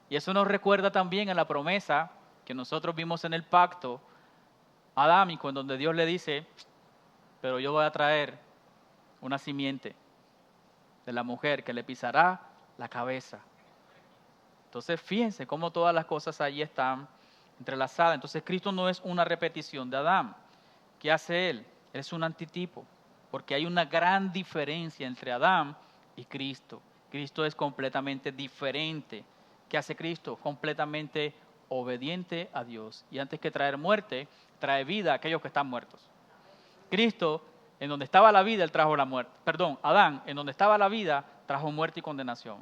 Y eso nos recuerda también a la promesa que nosotros vimos en el pacto adámico, en donde Dios le dice, pero yo voy a traer una simiente de la mujer que le pisará la cabeza. Entonces fíjense cómo todas las cosas allí están entrelazadas. Entonces Cristo no es una repetición de Adán. ¿Qué hace Él? Él es un antitipo, porque hay una gran diferencia entre Adán y Cristo. Cristo es completamente diferente. ¿Qué hace Cristo? Completamente obediente a Dios. Y antes que traer muerte, trae vida a aquellos que están muertos. Cristo, en donde estaba la vida, Él trajo la muerte. Perdón, Adán, en donde estaba la vida, trajo muerte y condenación.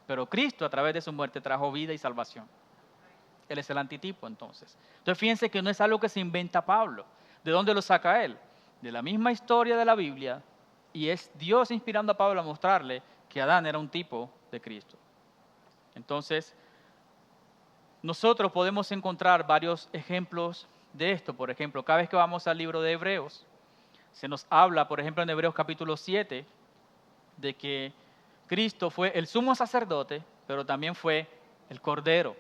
Pero Cristo, a través de su muerte, trajo vida y salvación. Él es el antitipo, entonces. Entonces, fíjense que no es algo que se inventa Pablo. ¿De dónde lo saca él? De la misma historia de la Biblia, y es Dios inspirando a Pablo a mostrarle que Adán era un tipo de Cristo. Entonces, nosotros podemos encontrar varios ejemplos de esto. Por ejemplo, cada vez que vamos al libro de Hebreos, se nos habla, por ejemplo, en Hebreos capítulo 7, de que Cristo fue el sumo sacerdote, pero también fue el Cordero,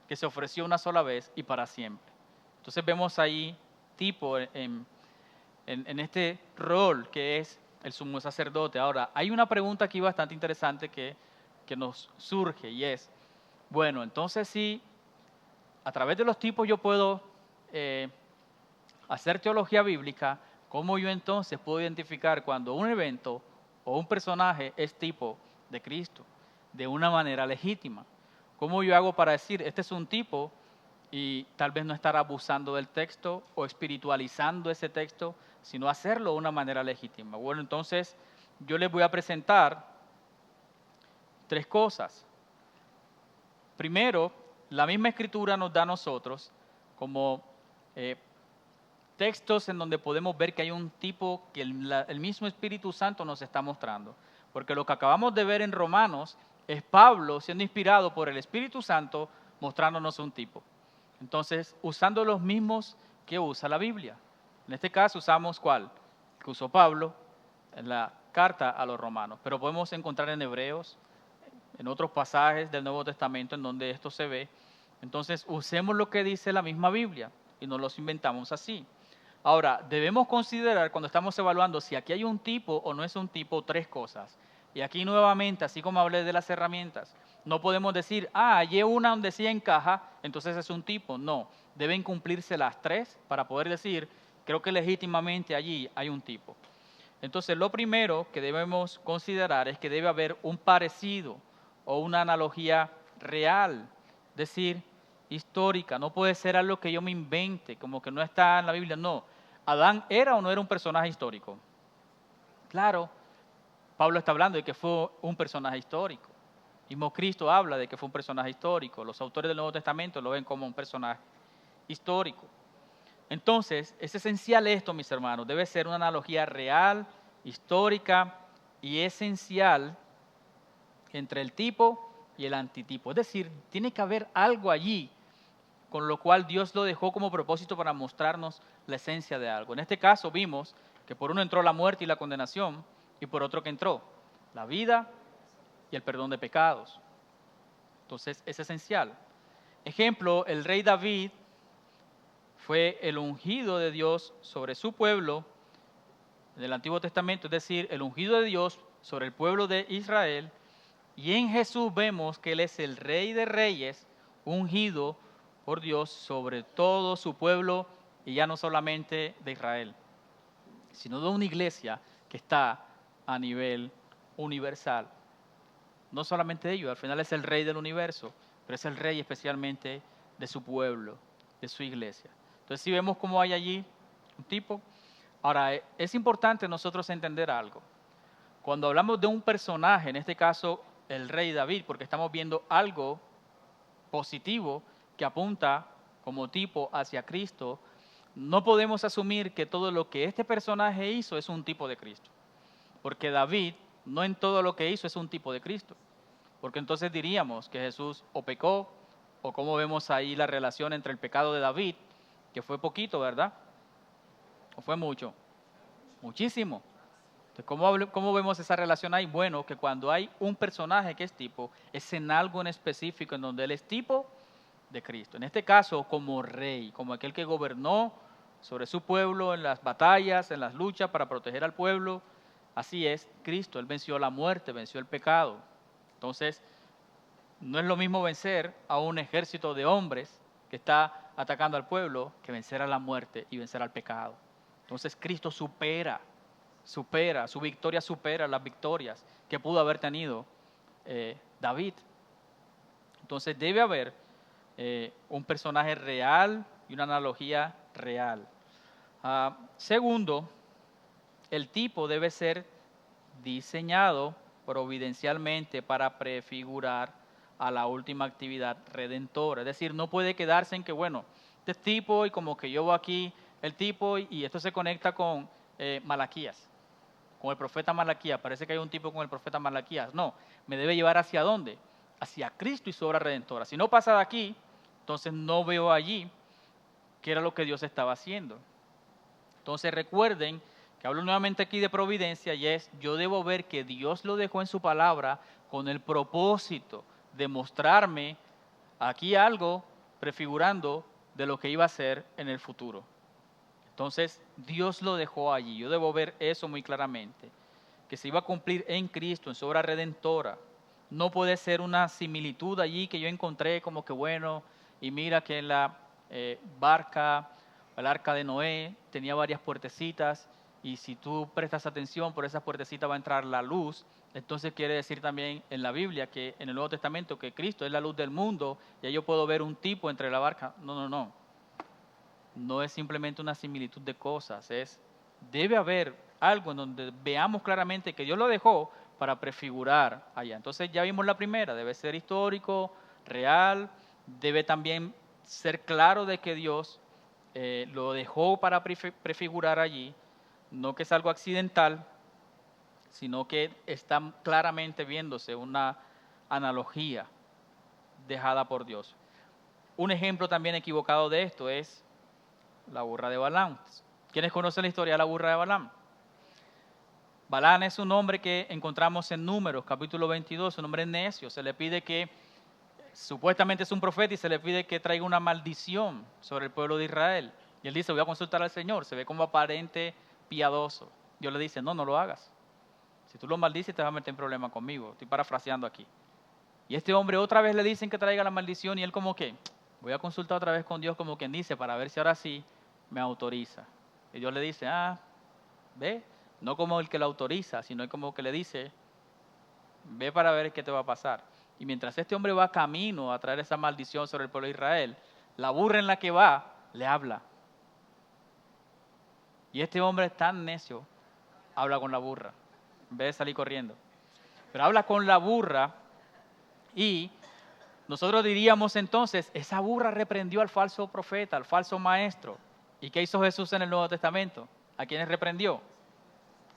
que se ofreció una sola vez y para siempre. Entonces vemos ahí tipo en este rol que es el sumo sacerdote. Ahora, hay una pregunta aquí bastante interesante que nos surge y es, bueno, entonces si a través de los tipos yo puedo hacer teología bíblica, ¿cómo yo entonces puedo identificar cuando un evento o un personaje es tipo de Cristo de una manera legítima? ¿Cómo yo hago para decir, este es un tipo y tal vez no estar abusando del texto o espiritualizando ese texto, sino hacerlo de una manera legítima? Bueno, entonces yo les voy a presentar 3 cosas. Primero, la misma escritura nos da a nosotros como textos en donde podemos ver que hay un tipo que el mismo Espíritu Santo nos está mostrando. Porque lo que acabamos de ver en Romanos es Pablo siendo inspirado por el Espíritu Santo mostrándonos un tipo. Entonces, usando los mismos que usa la Biblia. En este caso usamos ¿cuál? Que usó Pablo en la carta a los romanos. Pero podemos encontrar en Hebreos, en otros pasajes del Nuevo Testamento en donde esto se ve. Entonces, usemos lo que dice la misma Biblia y no los inventamos así. Ahora, debemos considerar cuando estamos evaluando si aquí hay un tipo o no es un tipo, 3 cosas. Y aquí nuevamente, así como hablé de las herramientas, no podemos decir, hallé una donde sí encaja, entonces es un tipo. No, deben cumplirse las 3 para poder decir, creo que legítimamente allí hay un tipo. Entonces, lo primero que debemos considerar es que debe haber un parecido o una analogía real, es decir, histórica. No puede ser algo que yo me invente, como que no está en la Biblia. No, ¿Adán era o no era un personaje histórico? Claro, Pablo está hablando de que fue un personaje histórico. Mismo Cristo habla de que fue un personaje histórico. Los autores del Nuevo Testamento lo ven como un personaje histórico. Entonces, es esencial esto, mis hermanos. Debe ser una analogía real, histórica y esencial entre el tipo y el antitipo. Es decir, tiene que haber algo allí con lo cual Dios lo dejó como propósito para mostrarnos la esencia de algo. En este caso vimos que por uno entró la muerte y la condenación, y por otro que entró la vida y el perdón de pecados. Entonces es esencial. Ejemplo, el rey David fue el ungido de Dios sobre su pueblo en el Antiguo Testamento, es decir, el ungido de Dios sobre el pueblo de Israel, y en Jesús vemos que Él es el Rey de Reyes, ungido por Dios sobre todo su pueblo, y ya no solamente de Israel, sino de una iglesia que está a nivel universal. No solamente de ellos, al final es el Rey del universo, pero es el Rey especialmente de su pueblo, de su iglesia. Entonces, si vemos cómo hay allí un tipo. Ahora, es importante nosotros entender algo. Cuando hablamos de un personaje, en este caso el rey David, porque estamos viendo algo positivo que apunta como tipo hacia Cristo, no podemos asumir que todo lo que este personaje hizo es un tipo de Cristo. Porque David no en todo lo que hizo es un tipo de Cristo. porque entonces diríamos que Jesús o pecó, o cómo vemos ahí la relación entre el pecado de David, que fue poquito, ¿verdad? ¿O fue mucho? Muchísimo. Entonces, ¿cómo vemos esa relación ahí? Bueno, que cuando hay un personaje que es tipo, es en algo en específico en donde él es tipo de Cristo. En este caso, como rey, como aquel que gobernó sobre su pueblo en las batallas, en las luchas para proteger al pueblo. Así es, Cristo, Él venció la muerte, venció el pecado. Entonces, no es lo mismo vencer a un ejército de hombres que está atacando al pueblo que vencer a la muerte y vencer al pecado. Entonces, Cristo supera, su victoria supera las victorias que pudo haber tenido David. Entonces, debe haber un personaje real y una analogía real. Segundo, el tipo debe ser diseñado providencialmente para prefigurar a la última actividad redentora. Es decir, no puede quedarse en que, bueno, este tipo y como que yo voy aquí, el tipo, y esto se conecta con Malaquías, con el profeta Malaquías. Parece que hay un tipo con el profeta Malaquías. No, me debe llevar hacia dónde? Hacia Cristo y su obra redentora. Si no pasa de aquí, entonces no veo allí qué era lo que Dios estaba haciendo. Entonces recuerden que hablo nuevamente aquí de providencia y es, yo debo ver que Dios lo dejó en su palabra con el propósito de mostrarme aquí algo prefigurando de lo que iba a ser en el futuro. Entonces Dios lo dejó allí, yo debo ver eso muy claramente, que se iba a cumplir en Cristo, en su obra redentora. No puede ser una similitud allí que yo encontré como que bueno, y mira que en la barca, el arca de Noé tenía varias puertecitas, y si tú prestas atención, por esas puertecitas va a entrar la luz. Entonces quiere decir también en la Biblia, que en el Nuevo Testamento, que Cristo es la luz del mundo, y ahí yo puedo ver un tipo entre la barca. No. No es simplemente una similitud de cosas, debe haber algo en donde veamos claramente que Dios lo dejó para prefigurar allá. Entonces ya vimos la primera, debe ser histórico, real, debe también ser claro de que Dios lo dejó para prefigurar allí, no que es algo accidental, sino que está claramente viéndose una analogía dejada por Dios. Un ejemplo también equivocado de esto es la burra de Balaam. ¿Quiénes conocen la historia de la burra de Balaam? Balaam es un hombre que encontramos en Números, capítulo 22, un hombre necio. Se le pide que, supuestamente es un profeta, y se le pide que traiga una maldición sobre el pueblo de Israel. Y él dice, voy a consultar al Señor. Se ve como aparente piadoso. Dios le dice, no lo hagas. Si tú lo maldices, te vas a meter en problema conmigo. Estoy parafraseando aquí. Y este hombre otra vez le dicen que traiga la maldición y él como que, voy a consultar otra vez con Dios como quien dice, para ver si ahora sí me autoriza. Y Dios le dice, ve, no como el que lo autoriza, sino como que le dice, ve para ver qué te va a pasar. Y mientras este hombre va camino a traer esa maldición sobre el pueblo de Israel, la burra en la que va le habla. Y este hombre es tan necio, habla con la burra, en vez de salir corriendo. Pero habla con la burra y nosotros diríamos entonces, esa burra reprendió al falso profeta, al falso maestro. ¿Y qué hizo Jesús en el Nuevo Testamento? ¿A quiénes reprendió?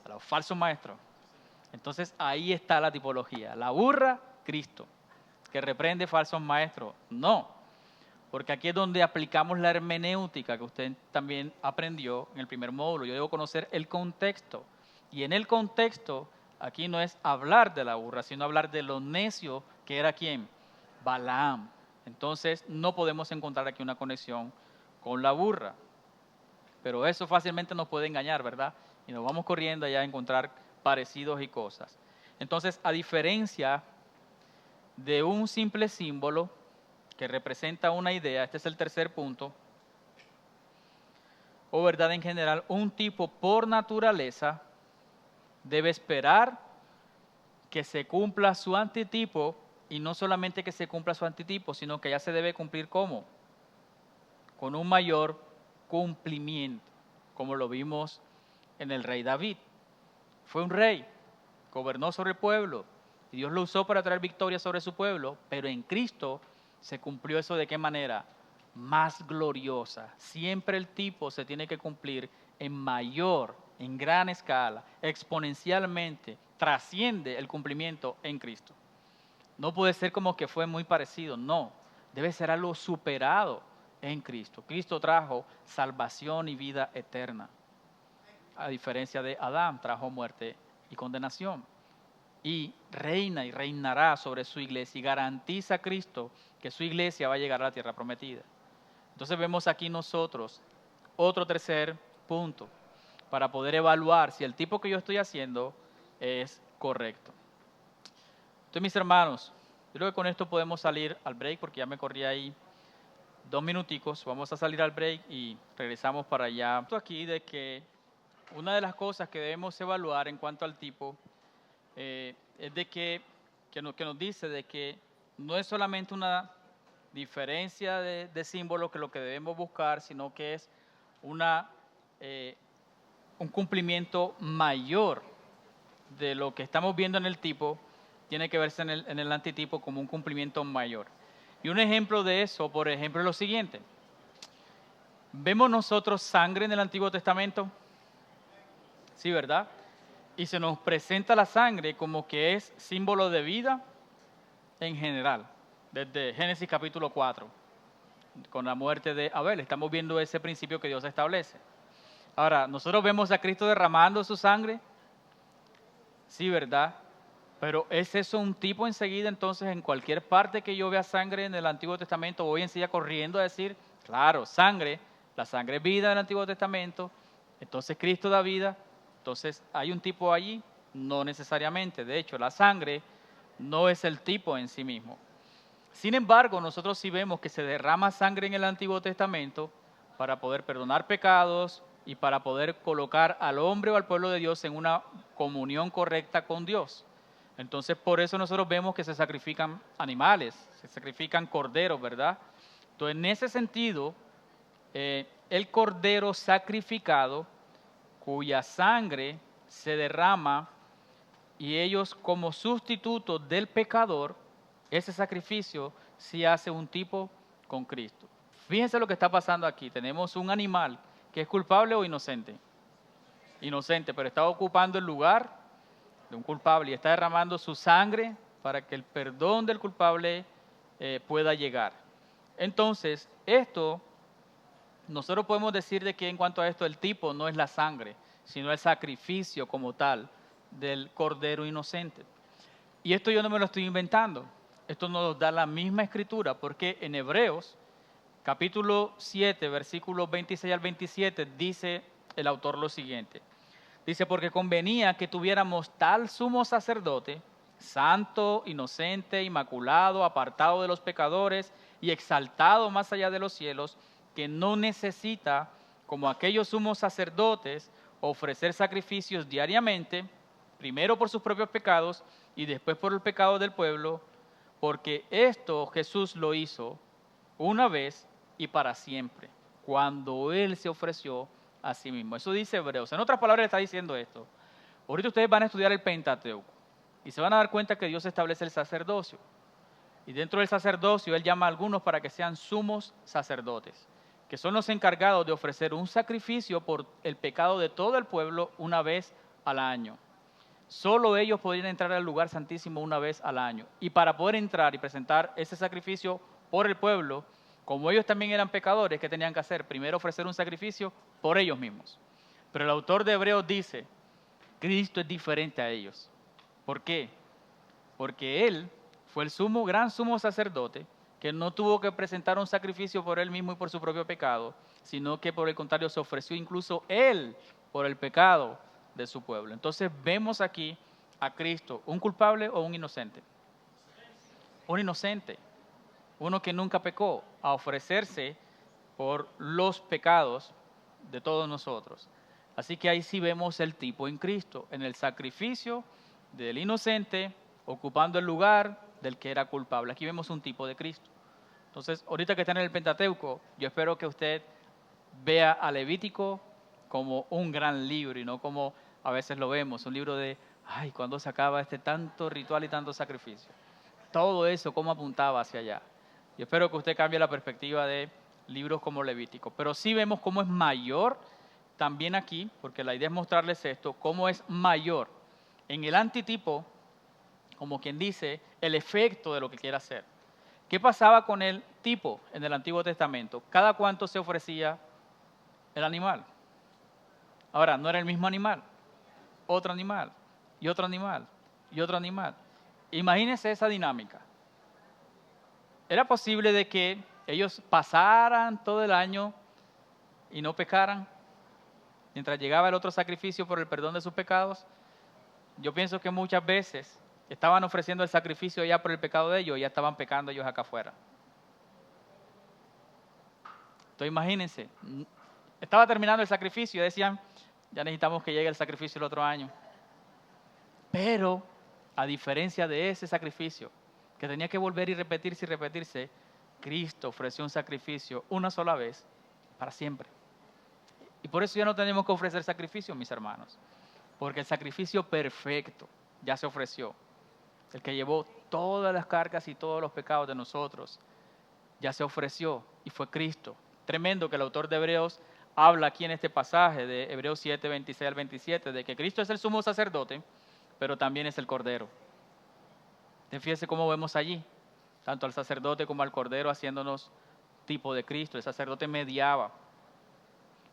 A los falsos maestros. Entonces ahí está la tipología. La burra, Cristo, que reprende falsos maestros. No, porque aquí es donde aplicamos la hermenéutica que usted también aprendió en el primer módulo. Yo debo conocer el contexto. Y en el contexto, aquí no es hablar de la burra, sino hablar de lo necio que era ¿quién? Balaam. Entonces no podemos encontrar aquí una conexión con la burra. Pero eso fácilmente nos puede engañar, ¿verdad? Y nos vamos corriendo allá a encontrar parecidos y cosas. Entonces, a diferencia de un simple símbolo que representa una idea, este es el tercer punto, o verdad en general, un tipo por naturaleza debe esperar que se cumpla su antitipo, y no solamente que se cumpla su antitipo, sino que ya se debe cumplir ¿cómo? Con un mayor cumplimiento, como lo vimos en el rey David. Fue un rey, gobernó sobre el pueblo, y Dios lo usó para traer victoria sobre su pueblo, pero en Cristo se cumplió eso ¿de qué manera? Más gloriosa. Siempre el tipo se tiene que cumplir en mayor, en gran escala, exponencialmente, trasciende el cumplimiento en Cristo. No puede ser como que fue muy parecido, no. Debe ser algo superado en Cristo. Cristo trajo salvación y vida eterna. A diferencia de Adán, trajo muerte y condenación. Y reina y reinará sobre su iglesia y garantiza a Cristo que su iglesia va a llegar a la tierra prometida. Entonces vemos aquí nosotros otro tercer punto para poder evaluar si el tipo que yo estoy haciendo es correcto. Entonces, mis hermanos, yo creo que con esto podemos salir al break porque ya me corrí ahí 2 minuticos. Vamos a salir al break y regresamos para allá. Esto aquí de que una de las cosas que debemos evaluar en cuanto al tipo es de que nos dice de que no es solamente una diferencia de símbolos que lo que debemos buscar, sino que es un cumplimiento mayor de lo que estamos viendo en el tipo, tiene que verse en el antitipo como un cumplimiento mayor. Y un ejemplo de eso, por ejemplo, es lo siguiente. ¿Vemos nosotros sangre en el Antiguo Testamento? Sí, ¿verdad? Y se nos presenta la sangre como que es símbolo de vida en general, desde Génesis capítulo 4, con la muerte de Abel. Estamos viendo ese principio que Dios establece. Ahora, ¿nosotros vemos a Cristo derramando su sangre? Sí, ¿verdad? Pero ¿es eso un tipo enseguida entonces en cualquier parte que yo vea sangre en el Antiguo Testamento voy enseguida corriendo a decir, claro, sangre, la sangre es vida en el Antiguo Testamento, entonces Cristo da vida, entonces hay un tipo allí? No necesariamente, de hecho la sangre no es el tipo en sí mismo. Sin embargo, nosotros sí vemos que se derrama sangre en el Antiguo Testamento para poder perdonar pecados y para poder colocar al hombre o al pueblo de Dios en una comunión correcta con Dios. Entonces, por eso nosotros vemos que se sacrifican animales, se sacrifican corderos, ¿verdad? Entonces, en ese sentido, el cordero sacrificado, cuya sangre se derrama y ellos como sustituto del pecador, ese sacrificio sí hace un tipo con Cristo. Fíjense lo que está pasando aquí. Tenemos un animal que es culpable o inocente. Inocente, pero está ocupando el lugar de un culpable y está derramando su sangre para que el perdón del culpable pueda llegar. Entonces, esto, nosotros podemos decir de que en cuanto a esto, el tipo no es la sangre, sino el sacrificio como tal del cordero inocente. Y esto yo no me lo estoy inventando. Esto nos da la misma escritura, porque en Hebreos, capítulo 7, versículos 26 al 27, dice el autor lo siguiente. Dice, porque convenía que tuviéramos tal sumo sacerdote, santo, inocente, inmaculado, apartado de los pecadores y exaltado más allá de los cielos, que no necesita, como aquellos sumos sacerdotes, ofrecer sacrificios diariamente, primero por sus propios pecados y después por el pecado del pueblo, porque esto Jesús lo hizo una vez y para siempre, cuando Él se ofreció a sí mismo. Eso dice Hebreos. En otras palabras está diciendo esto. Ahorita ustedes van a estudiar el Pentateuco y se van a dar cuenta que Dios establece el sacerdocio. Y dentro del sacerdocio Él llama a algunos para que sean sumos sacerdotes, que son los encargados de ofrecer un sacrificio por el pecado de todo el pueblo una vez al año. Solo ellos podrían entrar al lugar santísimo una vez al año. Y para poder entrar y presentar ese sacrificio por el pueblo, como ellos también eran pecadores, ¿qué tenían que hacer? Primero ofrecer un sacrificio por ellos mismos. Pero el autor de Hebreos dice, Cristo es diferente a ellos. ¿Por qué? Porque Él fue el gran sumo sacerdote que no tuvo que presentar un sacrificio por Él mismo y por su propio pecado, sino que por el contrario se ofreció incluso Él por el pecado de su pueblo. Entonces vemos aquí a Cristo, ¿un culpable o un inocente? Un inocente, uno que nunca pecó, a ofrecerse por los pecados de todos nosotros. Así que ahí sí vemos el tipo en Cristo, en el sacrificio del inocente, ocupando el lugar del que era culpable. Aquí vemos un tipo de Cristo. Entonces, ahorita que están en el Pentateuco, yo espero que usted vea a Levítico como un gran libro y no como a veces lo vemos, un libro de, ay, ¿cuándo se acaba este tanto ritual y tanto sacrificio? Todo eso, cómo apuntaba hacia allá. Yo espero que usted cambie la perspectiva de libros como Levítico. Pero sí vemos cómo es mayor también aquí, porque la idea es mostrarles esto, cómo es mayor en el antitipo como quien dice, el efecto de lo que quiere hacer. ¿Qué pasaba con el tipo en el Antiguo Testamento? ¿Cada cuánto se ofrecía el animal? Ahora, no era el mismo animal, otro animal, y otro animal, y otro animal. Imagínense esa dinámica. ¿Era posible de que ellos pasaran todo el año y no pecaran mientras llegaba el otro sacrificio por el perdón de sus pecados? Yo pienso que muchas veces estaban ofreciendo el sacrificio ya por el pecado de ellos y ya estaban pecando ellos acá afuera. Entonces imagínense, estaba terminando el sacrificio y decían, ya necesitamos que llegue el sacrificio el otro año. Pero, a diferencia de ese sacrificio, que tenía que volver y repetirse, Cristo ofreció un sacrificio una sola vez para siempre. Y por eso ya no tenemos que ofrecer sacrificios, mis hermanos, porque el sacrificio perfecto ya se ofreció. El que llevó todas las cargas y todos los pecados de nosotros, ya se ofreció y fue Cristo. Tremendo que el autor de Hebreos habla aquí en este pasaje de Hebreos 7, 26 al 27, de que Cristo es el sumo sacerdote, pero también es el Cordero. Fíjese cómo vemos allí, tanto al sacerdote como al Cordero haciéndonos tipo de Cristo. El sacerdote mediaba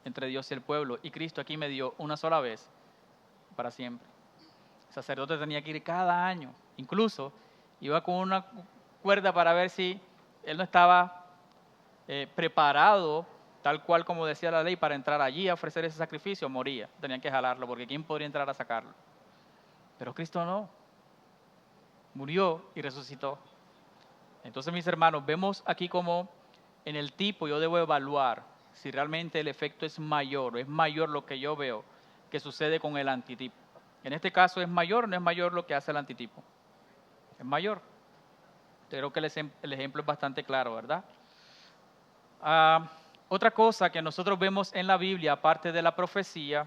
entre Dios y el pueblo, y Cristo aquí medió una sola vez para siempre. El sacerdote tenía que ir cada año, incluso iba con una cuerda para ver si él no estaba preparado, tal cual como decía la ley, para entrar allí a ofrecer ese sacrificio. Moría, tenían que jalarlo, porque ¿quién podría entrar a sacarlo? Pero Cristo no, murió y resucitó. Entonces, mis hermanos, vemos aquí como en el tipo yo debo evaluar si realmente el efecto es mayor, o es mayor lo que yo veo que sucede con el antitipo. En este caso, ¿es mayor o no es mayor lo que hace el antitipo? Es mayor. Creo que el ejemplo es bastante claro, ¿verdad? Otra cosa que nosotros vemos en la Biblia, aparte de la profecía,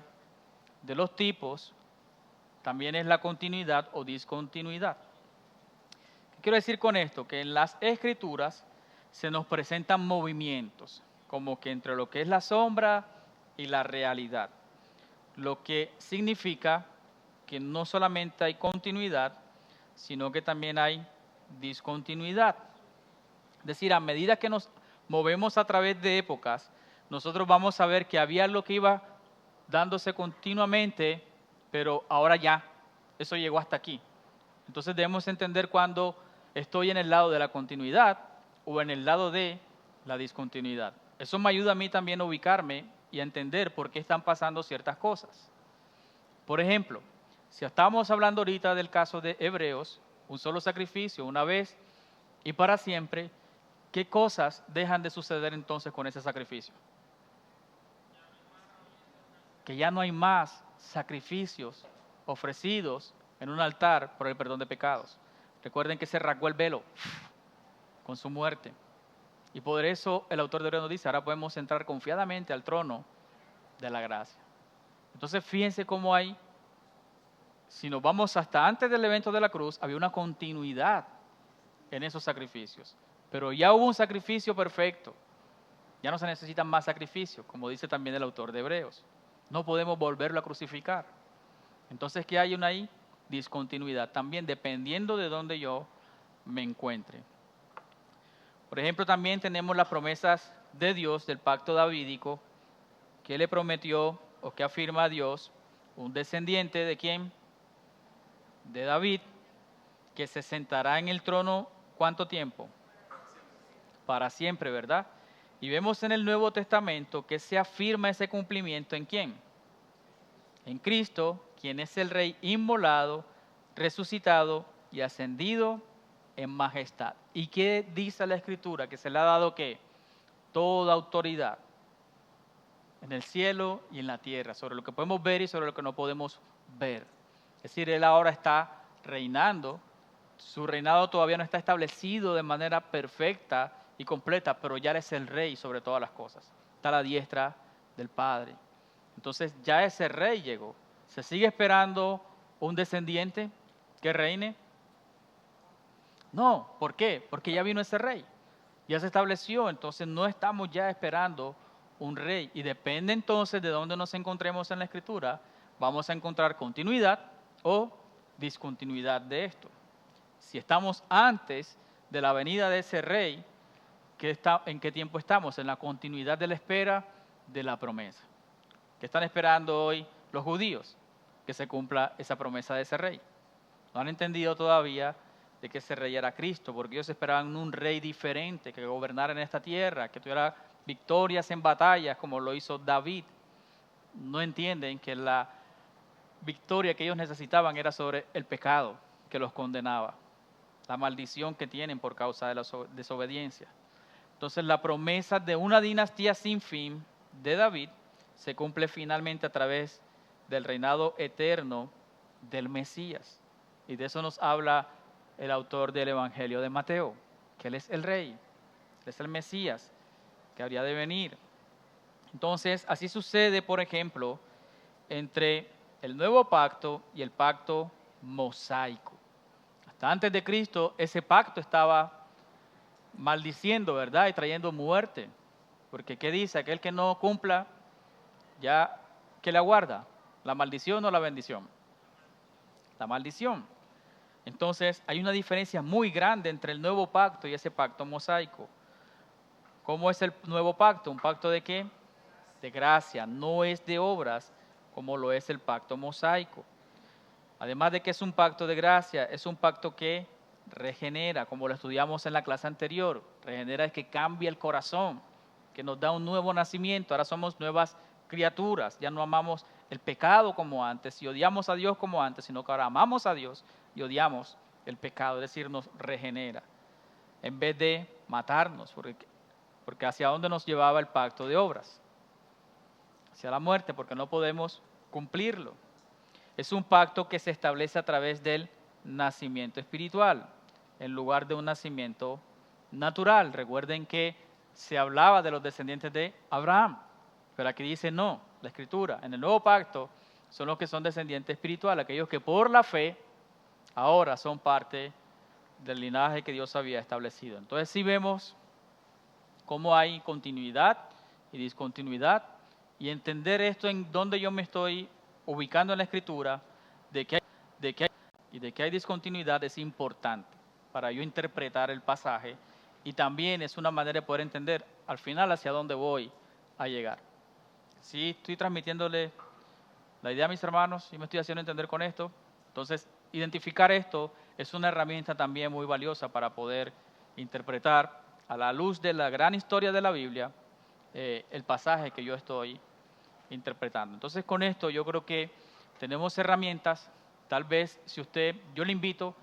de los tipos, también es la continuidad o discontinuidad. ¿Qué quiero decir con esto? Que en las Escrituras se nos presentan movimientos, como que entre lo que es la sombra y la realidad, lo que significa que no solamente hay continuidad, sino que también hay discontinuidad. Es decir, a medida que nos movemos a través de épocas, nosotros vamos a ver que había lo que iba dándose continuamente, pero ahora ya, eso llegó hasta aquí. Entonces debemos entender cuando estoy en el lado de la continuidad o en el lado de la discontinuidad. Eso me ayuda a mí también a ubicarme y a entender por qué están pasando ciertas cosas. Por ejemplo, si estamos hablando ahorita del caso de Hebreos, un solo sacrificio, una vez y para siempre, ¿qué cosas dejan de suceder entonces con ese sacrificio? Que ya no hay más sacrificios ofrecidos en un altar por el perdón de pecados. Recuerden que se rasgó el velo con su muerte. Y por eso el autor de Hebreos nos dice, ahora podemos entrar confiadamente al trono de la gracia. Entonces fíjense cómo hay, si nos vamos hasta antes del evento de la cruz, había una continuidad en esos sacrificios. Pero ya hubo un sacrificio perfecto. Ya no se necesitan más sacrificios, como dice también el autor de Hebreos. No podemos volverlo a crucificar. Entonces, ¿qué hay una ahí? Discontinuidad. También dependiendo de dónde yo me encuentre. Por ejemplo, también tenemos las promesas de Dios del pacto davídico, que le prometió o que afirma a Dios un descendiente de quién? De David, que se sentará en el trono ¿cuánto tiempo? Para siempre, ¿verdad? Y vemos en el Nuevo Testamento que se afirma ese cumplimiento ¿en quién? En Cristo, quien es el Rey inmolado, resucitado y ascendido en majestad. ¿Y qué dice la Escritura? Que se le ha dado ¿qué? Toda autoridad en el cielo y en la tierra, sobre lo que podemos ver y sobre lo que no podemos ver. Es decir, Él ahora está reinando. Su reinado todavía no está establecido de manera perfecta y completa, pero ya Él es el Rey sobre todas las cosas. Está a la diestra del Padre. Entonces ya ese Rey llegó. ¿Se sigue esperando un descendiente que reine? No, ¿por qué? Porque ya vino ese Rey. Ya se estableció, entonces no estamos ya esperando un rey. Y depende entonces de dónde nos encontremos en la Escritura, vamos a encontrar continuidad o discontinuidad de esto. Si estamos antes de la venida de ese rey, ¿en qué tiempo estamos? En la continuidad de la espera de la promesa. ¿Qué están esperando hoy los judíos? Que se cumpla esa promesa de ese rey. No han entendido todavía de que ese rey era Cristo, porque ellos esperaban un rey diferente, que gobernara en esta tierra, que tuviera victorias en batallas como lo hizo David. No entienden que la victoria que ellos necesitaban era sobre el pecado que los condenaba, la maldición que tienen por causa de la desobediencia. Entonces la promesa de una dinastía sin fin de David se cumple finalmente a través del reinado eterno del Mesías. Y de eso nos habla el autor del Evangelio de Mateo, que Él es el Rey, Él es el Mesías, que habría de venir. Entonces, así sucede, por ejemplo, entre el nuevo pacto y el pacto mosaico. Hasta antes de Cristo, ese pacto estaba maldiciendo, ¿verdad? Y trayendo muerte. Porque ¿qué dice? Aquel que no cumpla, ya, ¿qué le aguarda? ¿La maldición o la bendición? La maldición. Entonces, hay una diferencia muy grande entre el nuevo pacto y ese pacto mosaico. ¿Cómo es el nuevo pacto? ¿Un pacto de qué? De gracia, no es de obras como lo es el pacto mosaico. Además de que es un pacto de gracia, es un pacto que regenera, como lo estudiamos en la clase anterior. Regenera es que cambia el corazón, que nos da un nuevo nacimiento. Ahora somos nuevas criaturas, ya no amamos el pecado como antes y odiamos a Dios como antes, sino que ahora amamos a Dios y odiamos el pecado, es decir, nos regenera. En vez de matarnos, porque hacia dónde nos llevaba el pacto de obras, hacia la muerte, porque no podemos cumplirlo. Es un pacto que se establece a través del nacimiento espiritual, en lugar de un nacimiento natural. Recuerden que se hablaba de los descendientes de Abraham, pero aquí dice no, la Escritura, en el nuevo pacto son los que son descendientes espirituales, aquellos que por la fe ahora son parte del linaje que Dios había establecido. Entonces sí vemos cómo hay continuidad y discontinuidad, y entender esto en donde yo me estoy ubicando en la Escritura, de que hay discontinuidad es importante para yo interpretar el pasaje, y también es una manera de poder entender al final hacia dónde voy a llegar. ¿Sí estoy transmitiéndole la idea a mis hermanos? ¿Sí me estoy haciendo entender con esto? Entonces, identificar esto es una herramienta también muy valiosa para poder interpretar a la luz de la gran historia de la Biblia el pasaje que yo estoy interpretando. Entonces, con esto yo creo que tenemos herramientas. Tal vez yo le invito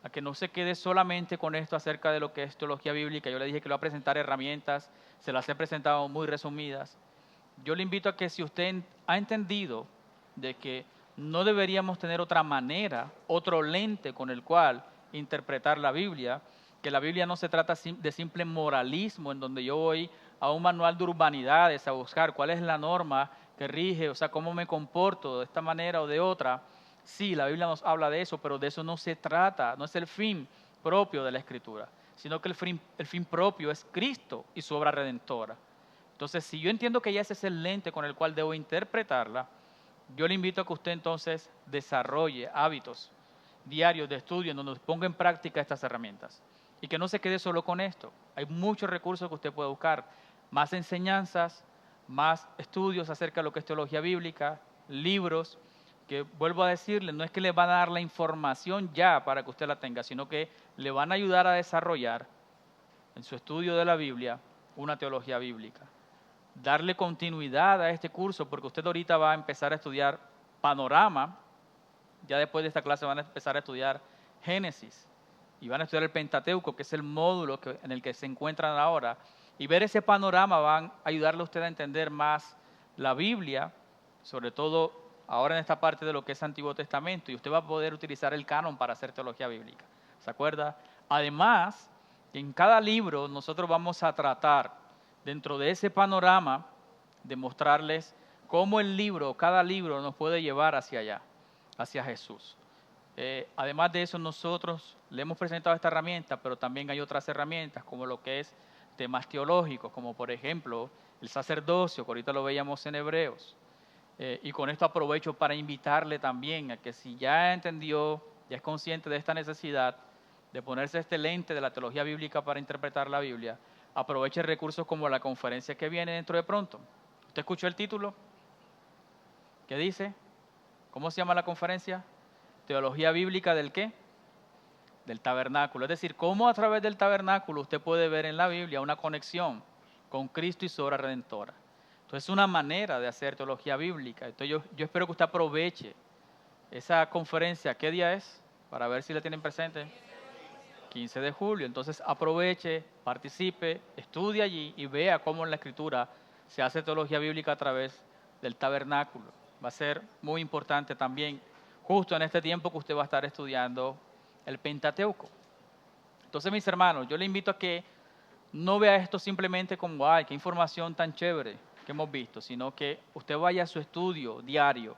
a que no se quede solamente con esto acerca de lo que es teología bíblica. Yo le dije que le voy a presentar herramientas, se las he presentado muy resumidas. Yo le invito a que si usted ha entendido de que no deberíamos tener otra manera, otro lente con el cual interpretar la Biblia, que la Biblia no se trata de simple moralismo en donde yo voy a un manual de urbanidades a buscar cuál es la norma que rige, o sea, cómo me comporto de esta manera o de otra. Sí, la Biblia nos habla de eso, pero de eso no se trata, no es el fin propio de la Escritura, sino que el fin propio es Cristo y su obra redentora. Entonces, si yo entiendo que ya ese es el lente con el cual debo interpretarla, yo le invito a que usted entonces desarrolle hábitos diarios de estudio en donde ponga en práctica estas herramientas y que no se quede solo con esto. Hay muchos recursos que usted puede buscar, más enseñanzas, más estudios acerca de lo que es teología bíblica, libros, que vuelvo a decirle, no es que le van a dar la información ya para que usted la tenga, sino que le van a ayudar a desarrollar en su estudio de la Biblia una teología bíblica. Darle continuidad a este curso, porque usted ahorita va a empezar a estudiar Panorama, ya después de esta clase van a empezar a estudiar Génesis, y van a estudiar el Pentateuco, que es el módulo en el que se encuentran ahora, y ver ese panorama van a ayudarle a usted a entender más la Biblia, sobre todo ahora en esta parte de lo que es Antiguo Testamento, y usted va a poder utilizar el canon para hacer teología bíblica. ¿Se acuerda? Además, en cada libro nosotros vamos a tratar, dentro de ese panorama, de mostrarles cómo cada libro nos puede llevar hacia allá, hacia Jesús. Además de eso, nosotros le hemos presentado esta herramienta, pero también hay otras herramientas, como lo que es temas teológicos, como por ejemplo el sacerdocio, que ahorita lo veíamos en Hebreos. Y con esto aprovecho para invitarle también a que si ya entendió, ya es consciente de esta necesidad, de ponerse este lente de la teología bíblica para interpretar la Biblia, aproveche recursos como la conferencia que viene dentro de pronto. ¿Usted escuchó el título? ¿Qué dice? ¿Cómo se llama la conferencia? Teología bíblica ¿del qué? Del tabernáculo. Es decir, cómo a través del tabernáculo usted puede ver en la Biblia una conexión con Cristo y su obra redentora. Entonces es una manera de hacer teología bíblica. Entonces yo espero que usted aproveche esa conferencia. ¿Qué día es? Para ver si la tienen presente. 15 de julio. Entonces aproveche, participe, estudie allí y vea cómo en la Escritura se hace teología bíblica a través del tabernáculo. Va a ser muy importante también, justo en este tiempo que usted va a estar estudiando el Pentateuco. Entonces, mis hermanos, yo le invito a que no vea esto simplemente como, ay, qué información tan chévere que hemos visto, sino que usted vaya a su estudio diario,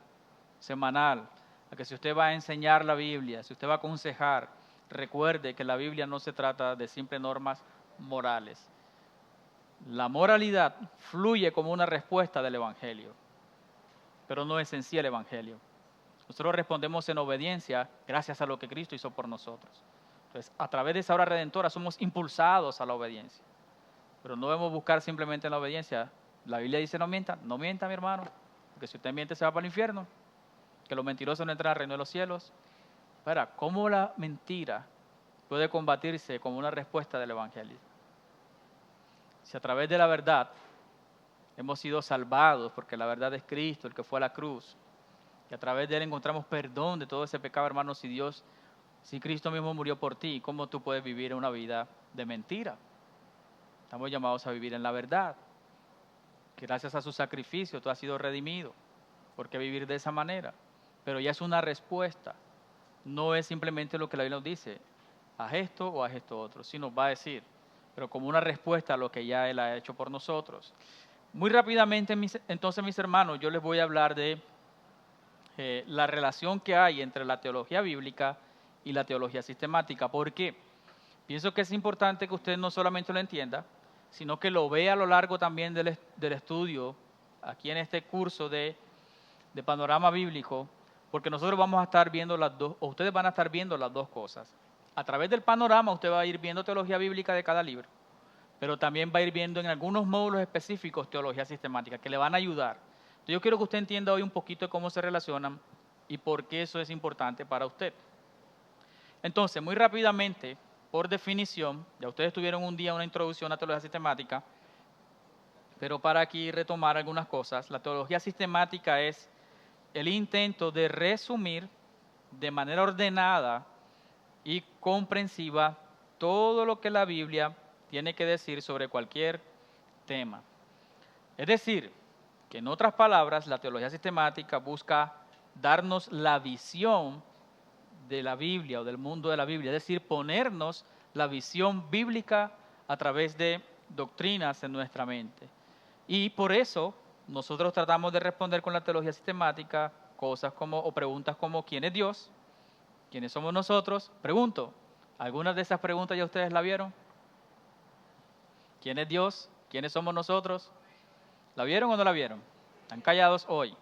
semanal, a que si usted va a enseñar la Biblia, si usted va a aconsejar, recuerde que la Biblia no se trata de simples normas morales. La moralidad fluye como una respuesta del Evangelio, pero no es en sí el Evangelio. Nosotros respondemos en obediencia gracias a lo que Cristo hizo por nosotros. Entonces, a través de esa obra redentora somos impulsados a la obediencia, pero no debemos buscar simplemente en la obediencia. La Biblia dice no mienta mi hermano, porque si usted miente se va para el infierno, que los mentirosos no entran al reino de los cielos. Para, ¿cómo la mentira puede combatirse como una respuesta del Evangelio? Si a través de la verdad hemos sido salvados, porque la verdad es Cristo, el que fue a la cruz, y a través de Él encontramos perdón de todo ese pecado, hermanos, si Cristo mismo murió por ti, ¿cómo tú puedes vivir una vida de mentira? Estamos llamados a vivir en la verdad, que gracias a su sacrificio tú has sido redimido. ¿Por qué vivir de esa manera? Pero ya es una respuesta. No es simplemente lo que la Biblia nos dice, haz esto o haz esto otro, sí nos va a decir, pero como una respuesta a lo que ya Él ha hecho por nosotros. Muy rápidamente, entonces, mis hermanos, yo les voy a hablar de la relación que hay entre la teología bíblica y la teología sistemática. ¿Por qué? Pienso que es importante que usted no solamente lo entienda, sino que lo vea a lo largo también del estudio, aquí en este curso de panorama bíblico, porque nosotros vamos a estar viendo las dos, o ustedes van a estar viendo las dos cosas. A través del panorama usted va a ir viendo teología bíblica de cada libro, pero también va a ir viendo en algunos módulos específicos teología sistemática que le van a ayudar. Entonces yo quiero que usted entienda hoy un poquito de cómo se relacionan y por qué eso es importante para usted. Entonces, muy rápidamente, por definición, ya ustedes tuvieron un día una introducción a teología sistemática, pero para aquí retomar algunas cosas, la teología sistemática es el intento de resumir de manera ordenada y comprensiva todo lo que la Biblia tiene que decir sobre cualquier tema. Es decir, que en otras palabras, la teología sistemática busca darnos la visión de la Biblia o del mundo de la Biblia, es decir, ponernos la visión bíblica a través de doctrinas en nuestra mente. Y por eso nosotros tratamos de responder con la teología sistemática cosas como, o preguntas como, ¿quién es Dios? ¿Quiénes somos nosotros? Pregunto, ¿algunas de esas preguntas ya ustedes la vieron? ¿Quién es Dios? ¿Quiénes somos nosotros? ¿La vieron o no la vieron? Están callados hoy.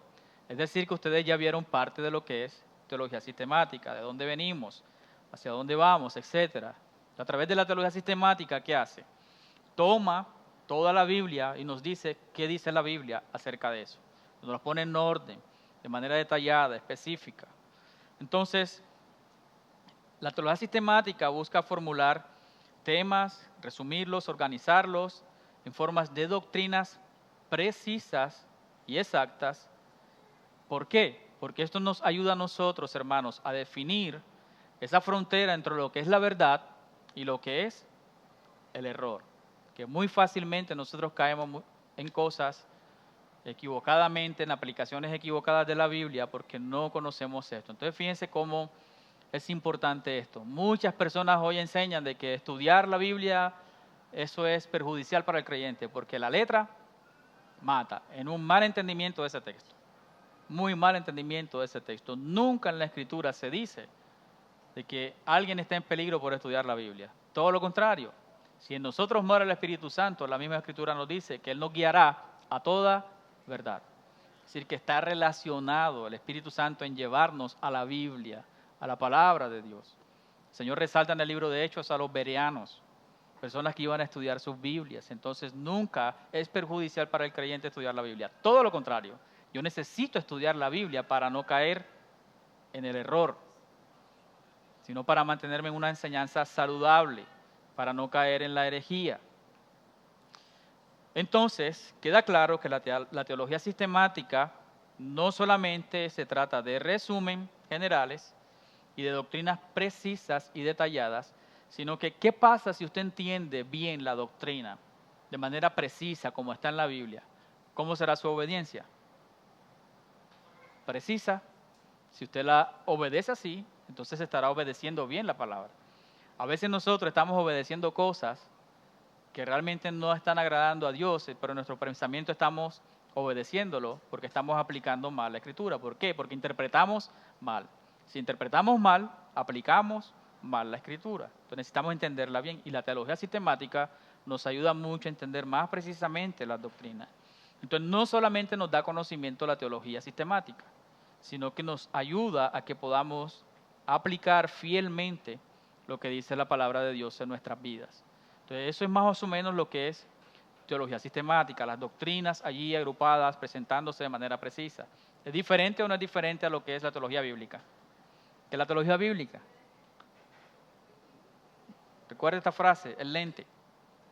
Es decir, que ustedes ya vieron parte de lo que es teología sistemática, de dónde venimos, hacia dónde vamos, etcétera. A través de la teología sistemática, ¿qué hace? Toma toda la Biblia y nos dice qué dice la Biblia acerca de eso. Nos pone en orden, de manera detallada, específica. Entonces, la teología sistemática busca formular temas, resumirlos, organizarlos en formas de doctrinas precisas y exactas. ¿Por qué? Porque esto nos ayuda a nosotros, hermanos, a definir esa frontera entre lo que es la verdad y lo que es el error. Que muy fácilmente nosotros caemos en cosas equivocadamente, en aplicaciones equivocadas de la Biblia porque no conocemos esto. Entonces fíjense cómo es importante esto. Muchas personas hoy enseñan de que estudiar la Biblia, eso es perjudicial para el creyente, porque la letra mata, en un mal entendimiento de ese texto. Muy mal entendimiento de ese texto. Nunca en la Escritura se dice de que alguien está en peligro por estudiar la Biblia. Todo lo contrario. Si en nosotros mora el Espíritu Santo, la misma Escritura nos dice que Él nos guiará a toda verdad. Es decir, que está relacionado el Espíritu Santo en llevarnos a la Biblia, a la palabra de Dios. El Señor resalta en el libro de Hechos a los bereanos, personas que iban a estudiar sus Biblias. Entonces nunca es perjudicial para el creyente estudiar la Biblia. Todo lo contrario, yo necesito estudiar la Biblia para no caer en el error, sino para mantenerme en una enseñanza saludable, para no caer en la herejía. Entonces, queda claro que la teología sistemática no solamente se trata de resumen generales y de doctrinas precisas y detalladas, sino que ¿qué pasa si usted entiende bien la doctrina de manera precisa como está en la Biblia? ¿Cómo será su obediencia? Precisa. Si usted la obedece así, entonces estará obedeciendo bien la palabra. A veces nosotros estamos obedeciendo cosas que realmente no están agradando a Dios, pero en nuestro pensamiento estamos obedeciéndolo porque estamos aplicando mal la Escritura. ¿Por qué? Porque interpretamos mal. Si interpretamos mal, aplicamos mal la Escritura. Entonces necesitamos entenderla bien y la teología sistemática nos ayuda mucho a entender más precisamente las doctrinas. Entonces no solamente nos da conocimiento la teología sistemática, sino que nos ayuda a que podamos aplicar fielmente lo que dice la palabra de Dios en nuestras vidas. Entonces, eso es más o menos lo que es teología sistemática, las doctrinas allí agrupadas, presentándose de manera precisa. ¿Es diferente o no es diferente a lo que es la teología bíblica? ¿Qué es la teología bíblica? Recuerda esta frase, el lente.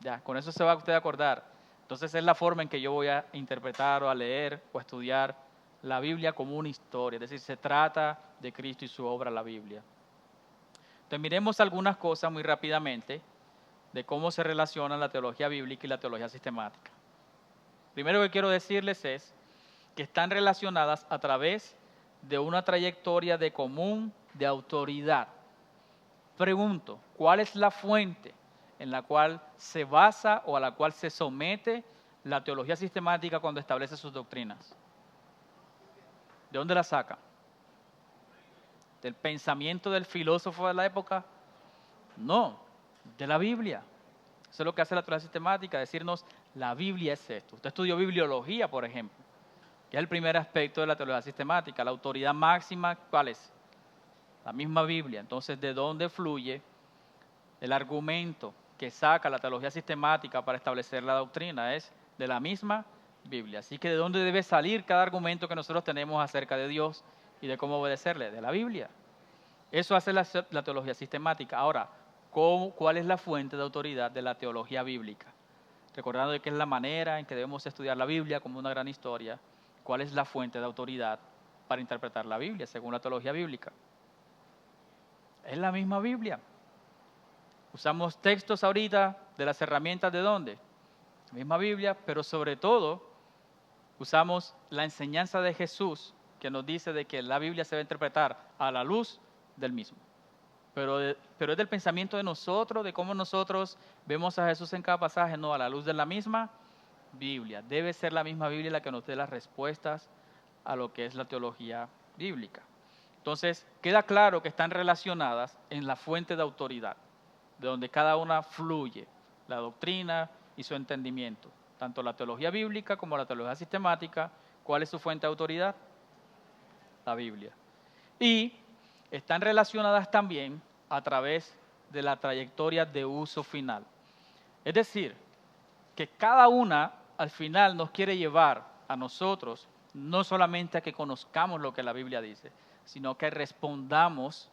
Ya, con eso se va usted a acordar. Entonces es la forma en que yo voy a interpretar o a leer o a estudiar la Biblia como una historia. Es decir, se trata de Cristo y su obra, la Biblia. Entonces miremos algunas cosas muy rápidamente de cómo se relacionan la teología bíblica y la teología sistemática. Primero que quiero decirles es que están relacionadas a través de una trayectoria de común de autoridad. Pregunto, ¿cuál es la fuente en la cual se basa o a la cual se somete la teología sistemática cuando establece sus doctrinas? ¿De dónde la saca? ¿Del pensamiento del filósofo de la época? No, de la Biblia. Eso es lo que hace la teología sistemática, decirnos, la Biblia es esto. Usted estudió bibliología, por ejemplo, que es el primer aspecto de la teología sistemática. La autoridad máxima, ¿cuál es? La misma Biblia. Entonces, ¿de dónde fluye el argumento que saca la teología sistemática para establecer la doctrina? Es de la misma Biblia. Así que, ¿de dónde debe salir cada argumento que nosotros tenemos acerca de Dios y de cómo obedecerle? De la Biblia. Eso hace la teología sistemática. Ahora, ¿cuál es la fuente de autoridad de la teología bíblica? Recordando de que es la manera en que debemos estudiar la Biblia como una gran historia. ¿Cuál es la fuente de autoridad para interpretar la Biblia según la teología bíblica? Es la misma Biblia. Usamos textos ahorita de las herramientas de ¿dónde? La misma Biblia, pero sobre todo usamos la enseñanza de Jesús que nos dice de que la Biblia se debe interpretar a la luz del mismo. Pero es del pensamiento de nosotros, de cómo nosotros vemos a Jesús en cada pasaje, no, a la luz de la misma Biblia. Debe ser la misma Biblia la que nos dé las respuestas a lo que es la teología bíblica. Entonces, queda claro que están relacionadas en la fuente de autoridad, de donde cada una fluye, la doctrina y su entendimiento. Tanto la teología bíblica como la teología sistemática, ¿cuál es su fuente de autoridad? La Biblia. Y están relacionadas también a través de la trayectoria de uso final. Es decir, que cada una al final nos quiere llevar a nosotros no solamente a que conozcamos lo que la Biblia dice, sino que respondamos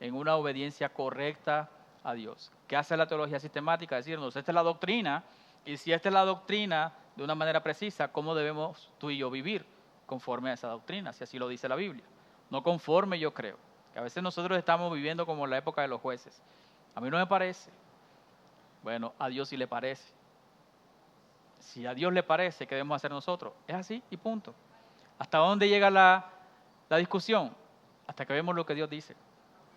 en una obediencia correcta a Dios. ¿Qué hace la teología sistemática? Decirnos, esta es la doctrina, y si esta es la doctrina de una manera precisa, ¿cómo debemos tú y yo vivir conforme a esa doctrina, si así lo dice la Biblia? No conforme yo creo. Que a veces nosotros estamos viviendo como en la época de los jueces. A mí no me parece. Bueno, a Dios sí le parece. Si a Dios le parece, ¿qué debemos hacer nosotros? Es así y punto. ¿Hasta dónde llega la discusión? Hasta que vemos lo que Dios dice.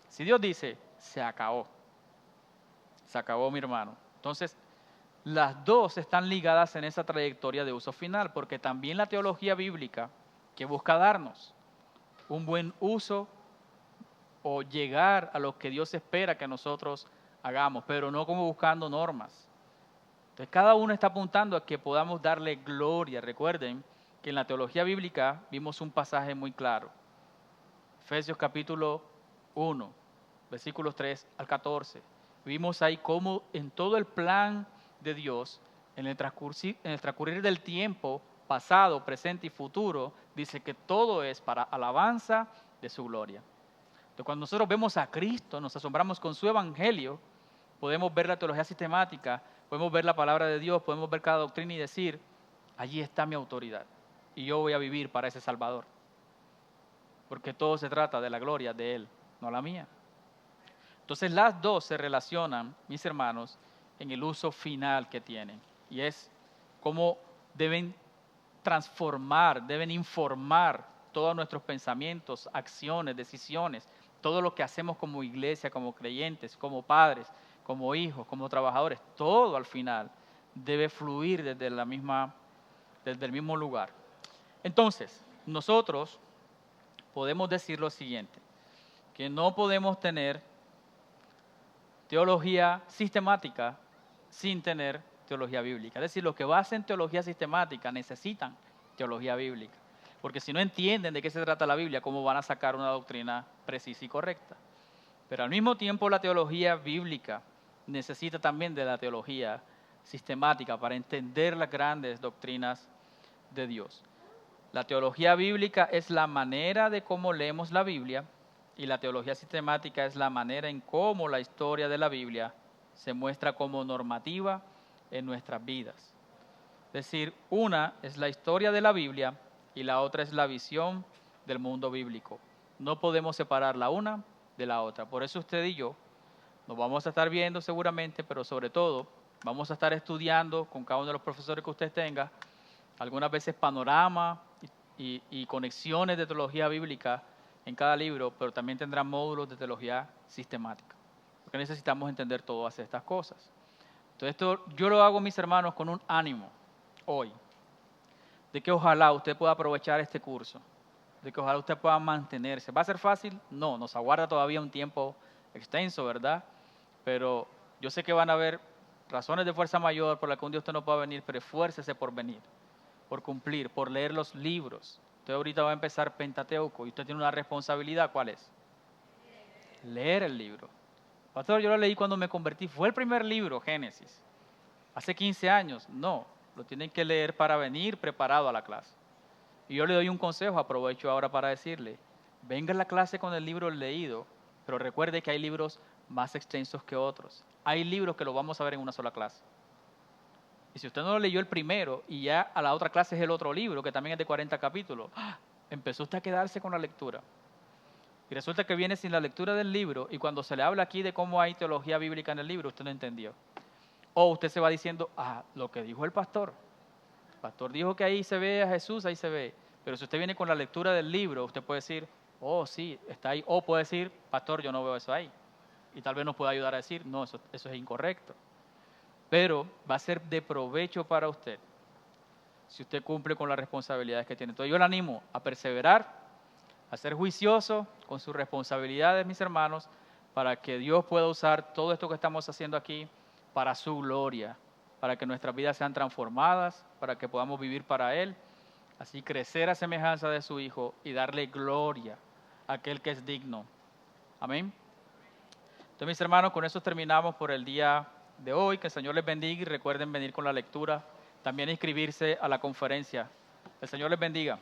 Si Dios dice, se acabó. Se acabó, mi hermano. Entonces, las dos están ligadas en esa trayectoria de uso final, porque también la teología bíblica, que busca darnos un buen uso o llegar a lo que Dios espera que nosotros hagamos, pero no como buscando normas. Entonces, cada uno está apuntando a que podamos darle gloria. Recuerden que en la teología bíblica vimos un pasaje muy claro. Efesios capítulo 1, versículos 3 al 14. Vimos ahí cómo en todo el plan de Dios, en el transcurrir del tiempo, pasado, presente y futuro, dice que todo es para alabanza de su gloria. Entonces, cuando nosotros vemos a Cristo, nos asombramos con su evangelio, podemos ver la teología sistemática, podemos ver la palabra de Dios, podemos ver cada doctrina y decir, allí está mi autoridad y yo voy a vivir para ese Salvador. Porque todo se trata de la gloria de Él, no la mía. Entonces las dos se relacionan, mis hermanos, en el uso final que tienen. Y es cómo deben transformar, deben informar todos nuestros pensamientos, acciones, decisiones, todo lo que hacemos como iglesia, como creyentes, como padres, como hijos, como trabajadores, todo al final debe fluir desde el mismo lugar. Entonces, nosotros podemos decir lo siguiente, que no podemos tener teología sistemática sin tener teología bíblica. Es decir, los que basen teología sistemática necesitan teología bíblica. Porque si no entienden de qué se trata la Biblia, ¿cómo van a sacar una doctrina precisa y correcta? Pero al mismo tiempo la teología bíblica necesita también de la teología sistemática para entender las grandes doctrinas de Dios. La teología bíblica es la manera de cómo leemos la Biblia y la teología sistemática es la manera en cómo la historia de la Biblia se muestra como normativa en nuestras vidas. Es decir, una es la historia de la Biblia y la otra es la visión del mundo bíblico. No podemos separar la una de la otra. Por eso usted y yo nos vamos a estar viendo seguramente, pero sobre todo vamos a estar estudiando con cada uno de los profesores que usted tenga, algunas veces panorama y conexiones de teología bíblica en cada libro, pero también tendrá módulos de teología sistemática, porque necesitamos entender todas estas cosas. Entonces esto yo lo hago, mis hermanos, con un ánimo hoy, de que ojalá usted pueda aprovechar este curso, de que ojalá usted pueda mantenerse. ¿Va a ser fácil? No, nos aguarda todavía un tiempo extenso, ¿verdad? Pero yo sé que van a haber razones de fuerza mayor por las que un día usted no pueda venir, pero esfuércese por venir, por cumplir, por leer los libros. Usted ahorita va a empezar Pentateuco y usted tiene una responsabilidad, ¿cuál es? Leer el libro. Pastor, yo lo leí cuando me convertí, fue el primer libro, Génesis. Hace 15 años, no, lo tienen que leer para venir preparado a la clase. Y yo le doy un consejo, aprovecho ahora para decirle, venga a la clase con el libro leído, pero recuerde que hay libros más extensos que otros. Hay libros que los vamos a ver en una sola clase. Y si usted no lo leyó el primero y ya a la otra clase es el otro libro, que también es de 40 capítulos, empezó usted a quedarse con la lectura. Y resulta que viene sin la lectura del libro y cuando se le habla aquí de cómo hay teología bíblica en el libro, usted no entendió. O usted se va diciendo, lo que dijo el pastor. El pastor dijo que ahí se ve a Jesús, ahí se ve. Pero si usted viene con la lectura del libro, usted puede decir, oh, sí, está ahí. O puede decir, pastor, yo no veo eso ahí. Y tal vez nos pueda ayudar a decir, no, eso es incorrecto. Pero va a ser de provecho para usted si usted cumple con las responsabilidades que tiene. Entonces yo le animo a perseverar, a ser juicioso con sus responsabilidades, mis hermanos, para que Dios pueda usar todo esto que estamos haciendo aquí para su gloria, para que nuestras vidas sean transformadas, para que podamos vivir para Él, así crecer a semejanza de su Hijo y darle gloria a aquel que es digno. Amén. Entonces, mis hermanos, con eso terminamos por el día de hoy. Que el Señor les bendiga y recuerden venir con la lectura. También inscribirse a la conferencia. El Señor les bendiga.